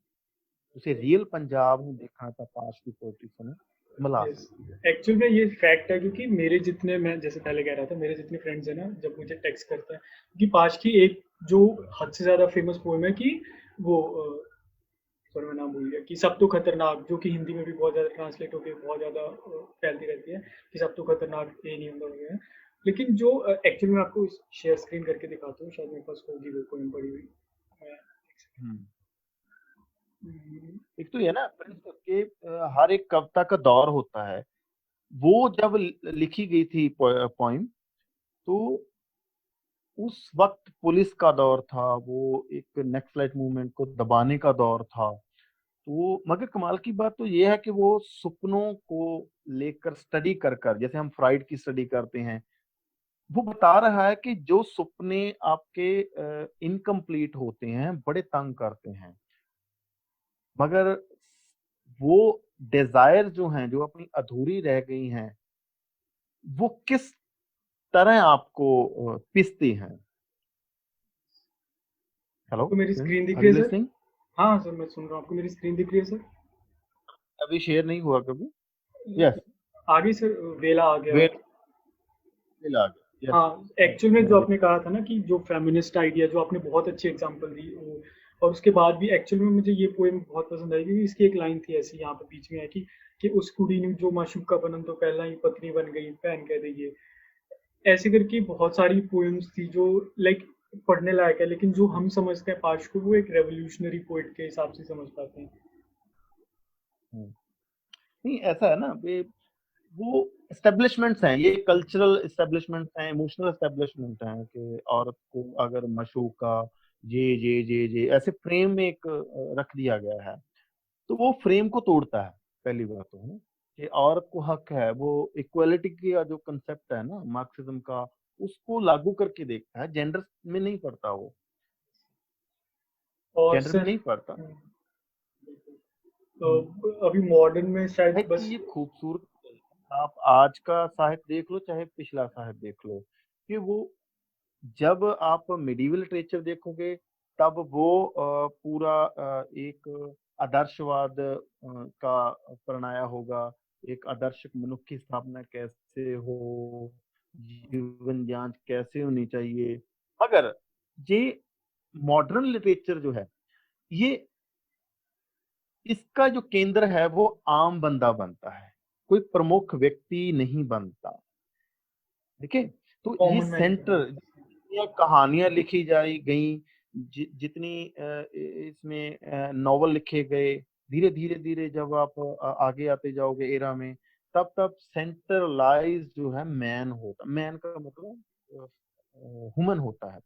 ਤੁਸੀਂ ਰੀਅਲ ਪੰਜਾਬ ਨੂੰ ਦੇਖਣਾ ਤਾਂ ਪਾਸ਼ ਦੀ ਪੋਇਟਰੀ ਸੁਣੋ, ਮਿਲਾ यस, ਸਕਦੀ है। एक्चुअल में ये फैक्ट है, क्योंकि मेरे जितने, मैं जैसे पहले कह रहा था, मेरे जितने फ्रेंड्स हैं ना, जब मुझे टेक्स्ट करता है, क्योंकि पाश की एक जो हद से ज़्यादा फेमस पोएम है कि वो सॉरी मैं नाम भूल गया, कि सब तो खतरनाक, जो कि हिंदी में भी बहुत ज़्यादा ट्रांसलेट होकर बहुत ज़्यादा फैलती रहती है कि सब तो खतरनाक ये नहीं होता वगैरह। लेकिन जो एक्चुअली मैं आपको शेयर स्क्रीन करके दिखाता हूँ, शायद मेरे पास होगी वो पोएम पड़ी हुई। मैं- हम्म। हम्म, एक तो ये ना प्रिंस के हर एक कविता का दौर होता है। वो जब लिखी गई थी पोइम, तो उस वक्त पुलिस का दौर था, वो एक नक्सलाइट मूवमेंट को दबाने का दौर था। तो मगर कमाल की बात तो ये है कि वो सपनों को लेकर स्टडी कर कर, जैसे हम फ्राइड की स्टडी करते हैं, वो बता रहा है कि जो सपने आपके इनकम्प्लीट होते हैं, बड़े तंग करते हैं, मगर वो डिजायर जो हैं, जो अपनी अधूरी रह गई हैं, वो किस तरह आपको पिसती हैं। हेलो आपको मेरी प्रिंस, स्क्रीन दिख आर रही यू है सर? लिसनिंग? हाँ सर, मैं सुन रहा हूँ। आपको मेरी स्क्रीन दिख रही है सर? अभी शेयर नहीं हुआ कभी। यस। आगे सर, वेला आ गया। वेट विल आ गया। यस। हाँ, एक्चुअल में मैं जो देख। आपने कहा था ना कि जो फेमिनिस्ट आइडिया, जो आपने बहुत अच्छी एग्जांपल दी वो, और उसके बाद भी एक्चुअल में मुझे ये पोएम बहुत पसंद आई, क्योंकि इसकी एक लाइन थी ऐसी यहाँ पे बीच में है कि उस कुड़ी ने जो माशूका बनन तो पहला ही पत्नी बन गई बहन कह रही है। ऐसे करके बहुत सारी पोएम्स थी जो लाइक पढ़ने लायक है, लेकिन जो हम समझते हैं पाश को, वो एक रेवोल्यूशनरी पोइट के हिसाब से समझ पाते हैं। हम्म। नहीं, ऐसा है ना, वो एस्टेब्लिशमेंट्स हैं, ये कल्चरल एस्टेब्लिशमेंट्स हैं, इमोशनल एस्टेब्लिशमेंट हैं कि औरत को अगर मशूका, ये ऐसे फ्रेम में एक रख दिया गया है। तो वो फ्रेम को तोड़ता है। पहली बात तो है कि औरत को हक है, वो इक्वालिटी का जो कंसेप्ट है ना मार्क्सिज्म का, उसको लागू करके देखता है, जेंडर में नहीं पड़ता वो, और जेंडर में सर, नहीं पड़ता। हम्म। तो अभी मॉडर्न में शायद साहित्य बस। ये खूबसूरत है। आप आज का साहित्य देख लो, चाहे पिछला साहित्य देख लो, कि वो जब आप मिडिवल लिटरेचर देखोगे, तब वो पूरा एक आदर्शवाद का प्रणय होगा, एक आदर्श मनुष्य की स्थापना कैसे हो, जीवन जांच कैसे होनी चाहिए। मगर ये मॉडर्न लिटरेचर जो है, ये इसका जो केंद्र है वो आम बंदा बनता है, कोई प्रमुख व्यक्ति नहीं बनता। देखिए, तो ये कॉमन मैन पे। सेंटर, जितनी कहानियां लिखी जाई गई, जितनी इसमें नॉवल लिखे गए, धीरे धीरे धीरे जब आप आगे आते जाओगे एरा में, तब तब सेंट्रलाइज जो है मैन होता, मैन का मतलब ह्यूमन होता है।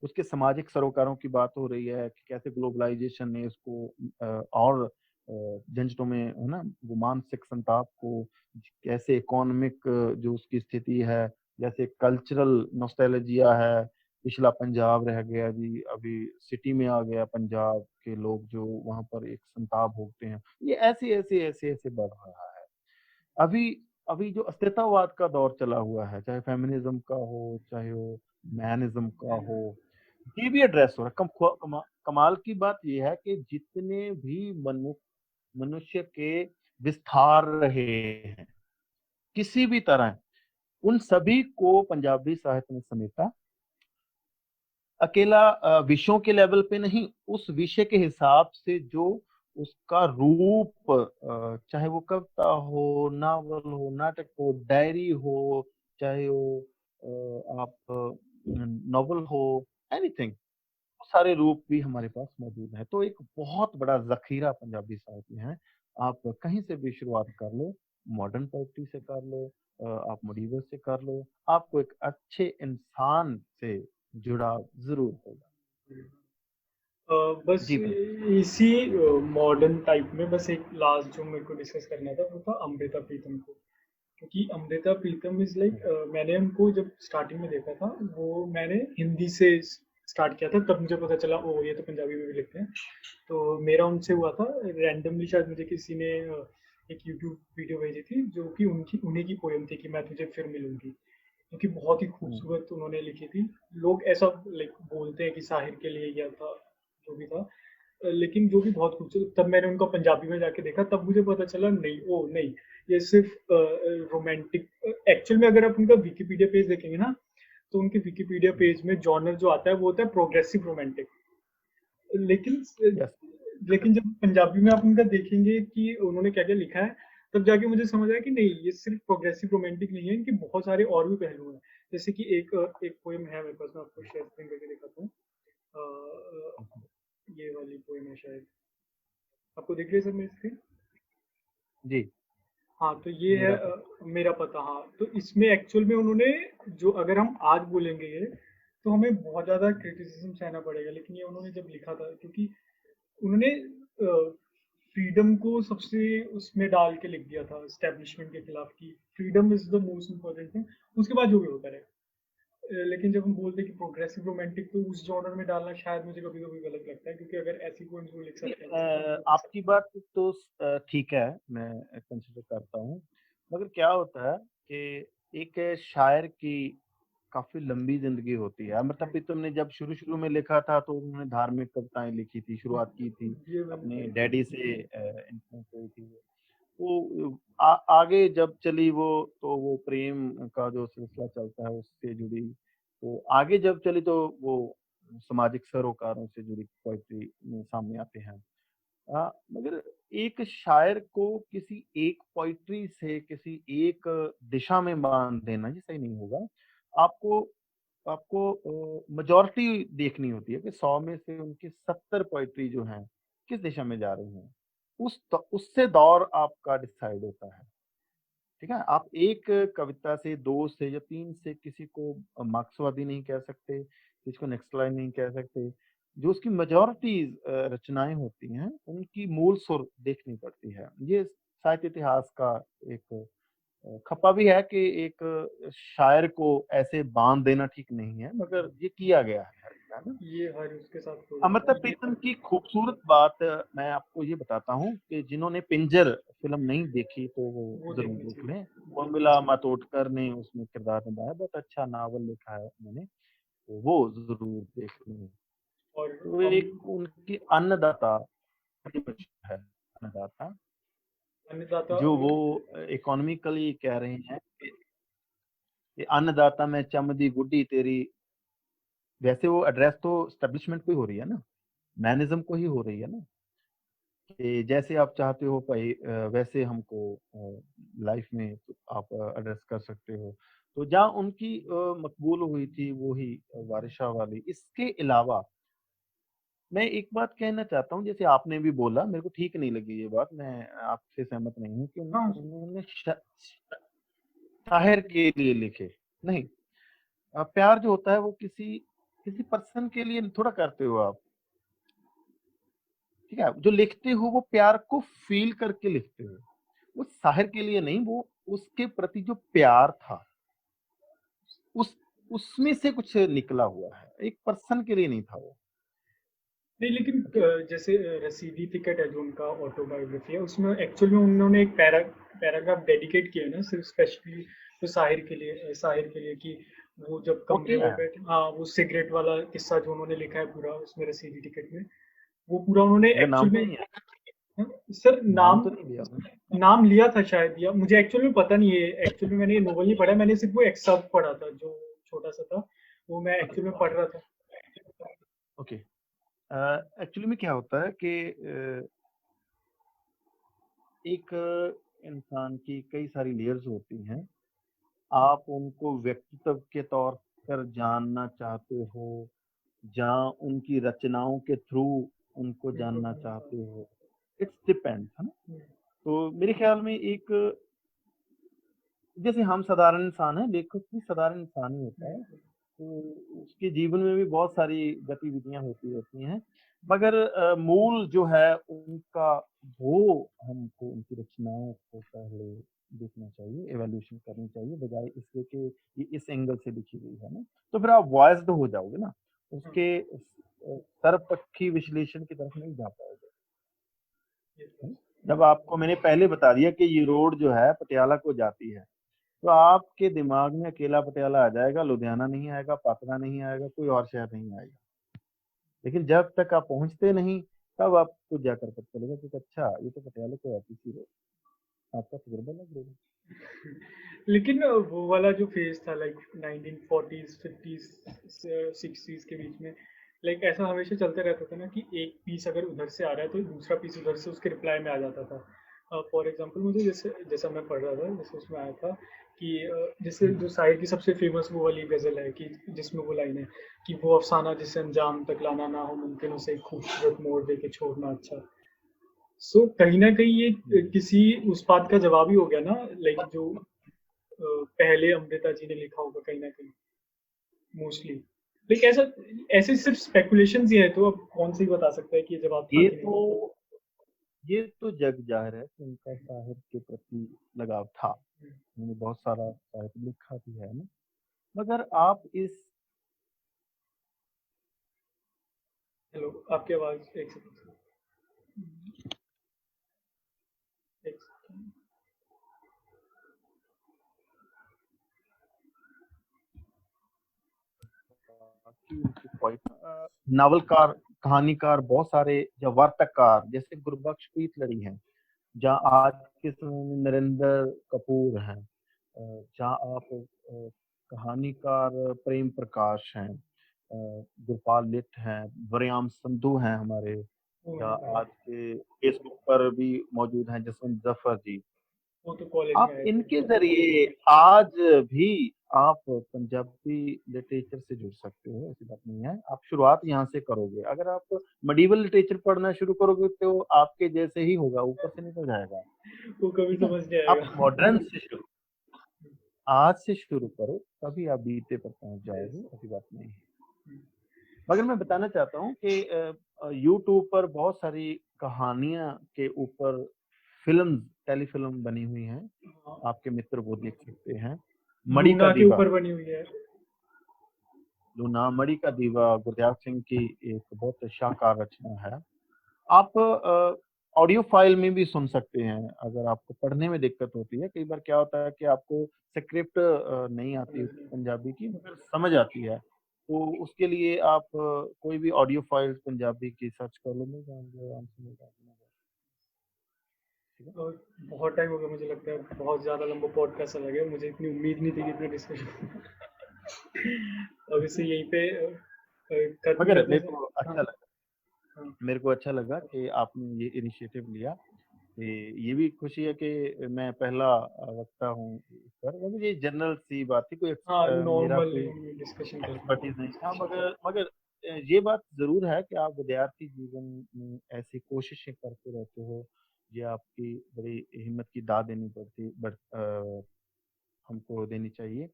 उसके सामाजिक सरोकारों की बात हो रही है कि कैसे ग्लोबलाइजेशन ने इसको और झंझटों में, है ना, वो मानसिक संताप को, कैसे इकोनॉमिक जो उसकी स्थिति है, जैसे कल्चरल नॉस्टैल्जिया है, पिछला पंजाब रह गया जी, अभी सिटी में आ गया पंजाब के लोग जो वहां पर एक संताप भोगते हैं। ये ऐसे ऐसे ऐसे ऐसे बढ़ रहा है। अभी अभी जो अस्तित्ववाद का दौर चला हुआ है, चाहे फेमिनिज्म का हो, चाहे वो मैनिज्म का हो, ये भी एड्रेस हो रहा है। कमाल की बात यह है कि जितने भी मनुष्य के विस्तार रहे हैं किसी भी तरह, उन सभी को पंजाबी साहित्य ने समेटा। अकेला विषयों के लेवल पे नहीं, उस विषय के हिसाब से जो उसका रूप, चाहे वो कविता हो, नावल हो, नाटक हो, डायरी हो, चाहे वो आप नॉवल हो, एनीथिंग, सारे रूप भी हमारे पास मौजूद है। तो एक बहुत बड़ा जखीरा पंजाबी साहित्य में है। आप कहीं से भी शुरुआत कर लो, मॉडर्न पोइट्री से कर लो, आप मिडिवल से कर लो, आपको एक अच्छे इंसान से जुड़ाव जरूर होगा। बस जी प्रिंस। इसी मॉडर्न टाइप में बस एक लास्ट जो मेरे को डिस्कस करना था वो था अमृता प्रीतम को। क्योंकि अमृता प्रीतम इज लाइक, मैंने उनको जब स्टार्टिंग में देखा था, वो मैंने हिंदी से स्टार्ट किया था, तब मुझे पता चला ओ ये तो पंजाबी में भी लिखते हैं। तो मेरा उनसे हुआ था रैंडमली, शायद मुझे किसी ने एक यूट्यूब वीडियो भेजी थी जो कि उनकी उन्हीं की पोएम थी कि मैं तुझे फिर मिलूंगी, जो कि बहुत ही खूबसूरत उन्होंने लिखी थी। लोग ऐसा लाइक बोलते हैं कि साहिर के लिए किया था, जो भी था, लेकिन जो भी बहुत खूबसूरत। तब मैंने उनका पंजाबी में जाके देखा, तब मुझे पता चला नहीं, ओ नहीं, ये सिर्फ रोमांटिक। एक्चुअल में अगर आप उनका विकिपीडिया पेज देखेंगे ना, तो उनके विकिपीडिया पेज में जॉनर जो आता है वो होता है प्रोग्रेसिव रोमांटिक। लेकिन यस। लेकिन जब पंजाबी में आप उनका देखेंगे कि उन्होंने क्या क्या लिखा है, तब जाके मुझे समझ आया कि नहीं, ये सिर्फ प्रोग्रेसिव रोमांटिक नहीं है, इनके बहुत सारे और भी पहलू हैं। जैसे कि एक पोएम है मेरे पास, मैं आपको शेयर स्क्रीन करके दिखाता हूँ। ये वाली पोएम है शायद। आपको दिख रही है सर मेरी स्क्रीन? जी, हाँ, तो ये है मेरा पता। मेरा पता। हाँ, तो इसमें एक्चुअल में उन्होंने जो, अगर हम आज बोलेंगे ये, तो हमें बहुत ज़्यादा क्रिटिसिज्म सहना पड़ेगा, लेकिन ये उन्होंने जब लिखा था, क्योंकि उन्होंने फ्रीडम को सबसे उसमें डाल के लिख दिया था एस्टेब्लिशमेंट के खिलाफ, कि freedom is the most important thing, उसके बाद जो भी होता रहे। लेकिन जब हम बोलते हैं कि प्रोग्रेसिव रोमांटिक, तो उस जॉनर में डालना शायद मुझे कभी कभी गलत लगता है, क्योंकि अगर ऐसी पोएम्स वो लिख सकते हैं, ऐसी पोएम्स वो लिख आपकी सकते हैं। बात तो ठीक है, मैं कंसिडर करता हूँ। मगर क्या होता है कि एक शायर की काफ़ी लंबी ज़िंदगी होती है। अमृता प्रीतम ने जब शुरू-शुरू में लिखा था तो उन्होंने धार्मिक कविताएँ लिखी थी, शुरुआत की थी, ये मैंने अपने सही डैडी कहा। से इन्फ्लुएंस हुई थी वो। वो आगे जब चली वो, तो वो प्रेम का जो सिलसिला चलता है उससे जुड़ी, तो आगे जब चली तो वो सामाजिक सरोकारों से जुड़ी पोएट्री में सामने आते हैं। मगर एक शायर को किसी एक पोएट्री से किसी एक दिशा में बाँध देना ये सही नहीं होगा। आपको आपको मेजॉरिटी देखनी होती है कि 100 में से उनकी 70 पोएट्री जो हैं, किस दिशा में जा रही हैं। उससे दौर आपका डिसाइड होता है। ठीक है? आप एक कविता से, 2 से या 3 से किसी को मार्क्सवादी नहीं कह सकते, किसी को नक्सलाइन नहीं कह सकते। जो उसकी मेजॉरिटी रचनाएँ होती हैं, उनकी मूल सुर देखनी पड़ती है। ये साहित्य इतिहास का एक खप्पा भी है कि एक शायर को ऐसे बाँध देना ठीक नहीं है, मगर ये किया गया है ना? ये हर उसके साथ हो अमृता जाता है, ये प्रीतम की खूबसूरत बात मैं आपको ये बताता हूँ कि जिन्होंने पिंजर फ़िल्म नहीं देखी तो वो वो ज़रूर देखनी देख चाहिए, लें। देखनी उर्मिला चाहिए। मातोंडकर ने उसमें किरदार निभाया, बहुत अच्छा नावल लिखा है उन्होंने, तो वो ज़रूर देख लें। और तो हम एक उनकी अन्नदाता बड़ी मशहूर है, अन्नदाता, अन्नदाता जो वो इकोनॉमिकली कह रहे हैं कि अन्नदाता मैं चमदी गुड्डी तेरी, वैसे वो एड्रेस तो एस्टेब्लिशमेंट को ही हो रही है ना, मैनिज़्म को ही हो रही है ना। कि जैसे आप चाहते हो भाई वैसे हमको लाइफ में तो आप एड्रेस कर सकते हो। तो जहाँ उनकी मकबूल हुई थी वो ही वारिशा वाली। इसके अलावा मैं एक बात कहना चाहता हूँ, जैसे आपने भी बोला, मेरे को ठीक नहीं लगी ये बात, मैं आपसे सहमत नहीं हूँ कि हाँ, उन्होंने शायर के लिए लिखे। नहीं, प्यार जो होता है वो किसी किसी पर्सन के लिए थोड़ा करते हो आप। ठीक है? जो लिखते हो वो प्यार को फ़ील करके लिखते हो। वो शायर के लिए नहीं, वो उसके प्रति जो प्यार था, उस उसमें से कुछ निकला हुआ है। एक पर्सन के लिए नहीं था वो। नहीं, लेकिन ओके? जैसे रसीदी टिकट है जो उनका ऑटोबायोग्राफी है, उसमें एक्चुअल में उन्होंने एक पैराग्राफ डेडिकेट किया है ना, सिर्फ स्पेशली तो साहिर के लिए, कि वो जब वो कमरे किया में है। बैठे, हाँ, वो सिगरेट वाला किस्सा जो उन्होंने लिखा है पूरा उसमें रसीदी टिकट में, वो पूरा उन्होंने मगर नाम एक्चुअल तो में, नहीं है, हाँ, सर नाम नाम तो नहीं लिया उन्होंने। नाम लिया था शायद, या मुझे एक्चुअल में पता नहीं है। एक्चुअल में मैंने ये नोवेल नहीं पढ़ा, मैंने सिर्फ वो एक्सर्प्ट पढ़ा था जो छोटा सा था, वो मैं ओके, एक्चुअल में पढ़ रहा था। ओके। एक्चुअली में क्या होता है कि एक इंसान की कई सारी लेयर्स होती हैं। आप उनको व्यक्तित्व के तौर पर जानना चाहते हो, जहाँ उनकी रचनाओं के थ्रू उनको बिल्कुल जानना हाँ, हाँ। चाहते हो, इट्स डिपेंड्स, है ना? हम्म, तो मेरे ख्याल में एक, जैसे हम साधारण इंसान हैं, लेखक भी साधारण इंसान ही होता है, बिल्कुल। तो उसके जीवन में भी बहुत सारी गतिविधियाँ होती रहती हैं। मगर मूल जो है उनका, वो हमको उनकी रचनाओं को पहले देखना चाहिए, इवैल्यूएशन करनी चाहिए, बजाय इसके कि ये इस एंगल से लिखी गई है ना, तो फिर आप वॉइस्ड हो जाओगे ना, हाँ, उसके सर्वपक्षी विश्लेषण की तरफ नहीं जा पाओगे। ये तो है है। ना? जब आपको मैंने पहले बता दिया कि ये रोड जो है पटियाला को जाती है, तो आपके दिमाग में अकेला पटियाला आ जाएगा, लुधियाना नहीं आएगा, पाटना नहीं आएगा, कोई और शहर नहीं आएगा। लेकिन जब तक आप पहुँचते नहीं, तब आपको जाकर पता चलेगा कि अच्छा ये तो पटियाला को आती थी रोड। आपका तजुर्बा लग रहेगा। लेकिन वो वाला जो फेज था, लाइक 1940s 50s 60s के बीच में, लाइक ऐसा हमेशा चलते रहता था ना, कि एक पीस अगर उधर से आ रहा है तो दूसरा पीस उधर से उसके रिप्लाई में आ जाता था। फॉर एग्जांपल मुझे जैसे, जैसा मैं पढ़ रहा था, जैसे उसमें आया था कि जैसे जो शायर की सबसे फेमस वो वाली गज़ल है, कि जिसमें वो लाइन है कि वो अफसाना जिसे अंजाम तक लाना ना हो मुमकिन, उसे एक खूबसूरत मोड़ दे के छोड़ना अच्छा। कहीं ना कहीं ये किसी उस बात का जवाब ही हो गया ना, लाइक जो पहले अमृता जी ने लिखा होगा कहीं ना कहीं, मोस्टली। लाइक ऐसा, ऐसे सिर्फ स्पेकुलेशंस ही है, तो अब कौन सी बता सकता है कि ये जवाब था ये कि नहीं था। तो ये तो जग जाहिर है कि उनका साहित्य के प्रति लगाव था। उन्होंने बहुत सारा साहित्य लिखा भी है ना। मगर आप इस हेलो, आपकी आवाज एक सेकंड, एक सेकंड। नावलकार, कहानीकार, बहुत सारे या वार्ताकार जैसे गुरबख्श प्रीतलड़ी हैं, जहाँ आज के समय में नरेंद्र कपूर हैं, जहाँ आप कहानीकार प्रेम प्रकाश हैं, गोपाल लिट हैं, वरयाम संधू हैं हमारे, वो या है भाई, आज के फेसबुक पर भी मौजूद हैं जसवंत जफर जी। वो तो कॉलेज में आप आए थे। इनके जरिए आज भी आप पंजाबी लिटरेचर से जुड़ सकते हो, ऐसी बात नहीं है। आप शुरुआत यहाँ से करोगे, अगर आप मडीवल लिटरेचर पढ़ना शुरू करोगे तो आपके जैसे ही होगा, ऊपर से निकल जाएगा। वो कभी ठीक है, समझ नहीं आप आएगा। मॉडर्न से शुरू, आज से शुरू करो, तभी आप बीते पर पहुंच जाओगे, ऐसी बात नहीं है। मगर मैं बताना चाहता हूँ कि यूट्यूब पर बहुत सारी कहानियां के ऊपर फिल्म, टेलीफिल्म बनी हुई हैं, हाँ, आपके मित्र वो देख सकते हैं। मणि का लूना के दीवा, ऊपर बनी हुई है। लूना, मणि का दीवा गुरदयाल सिंह की एक बहुत शानदार रचना है। आप ऑडियो फाइल में भी सुन सकते हैं, अगर आपको पढ़ने में दिक्कत होती है। कई बार क्या होता है कि आपको स्क्रिप्ट नहीं आती पंजाबी की, मगर समझ आती है, तो उसके लिए आप कोई भी ऑडियो फाइल पंजाबी की सर्च कर लो, मिल जाएंगे, आराम से मिल जाएंगे। ठीक है। और बहुत टाइम हो गया, मुझे लगता है बहुत ज़्यादा लंबा पॉडकास्ट चला गया, मुझे इतनी उम्मीद नहीं थी कि इतना डिस्कशन। अब इसे यहीं पे खत्म मगर करते हैं। हाँ, हाँ, मेरे को अच्छा लगा कि आपने ये इनिशिएटिव लिया। ये भी खुशी है कि मैं पहला वक्ता हूँ इस पर। मगर ये जनरल सी बात थी, कोई हाँ, मेरा नॉर्मल कोई डिस्कशन एक्सपर्टीज नहीं था। करते मगर ये बात जरूर है कि आप विद्यार्थी जीवन में ऐसी कोशिशें करते रहते हो, ये आपकी बड़ी हिम्मत की दाद देनी पड़ती, बट हमको देनी चाहिए।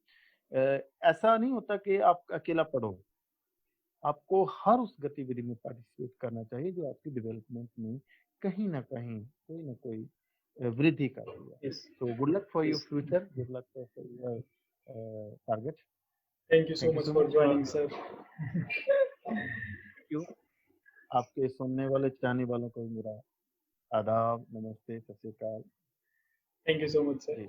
ऐसा नहीं होता कि आप अकेला पढ़ो, आपको हर उस गतिविधि में पार्टिसिपेट करना चाहिए जो आपकी डेवलपमेंट में कहीं ना कहीं कोई ना कोई वृद्धि करती है। Yes, so good luck for your yes. Future, good luck for your target. Thank you so thank you much so for much for, joining sir. Thank you. आपके सुनने वाले चाहने वालों को मेरा आदाब, नमस्ते, Sat Shri Akal thank you so much sir. Ji.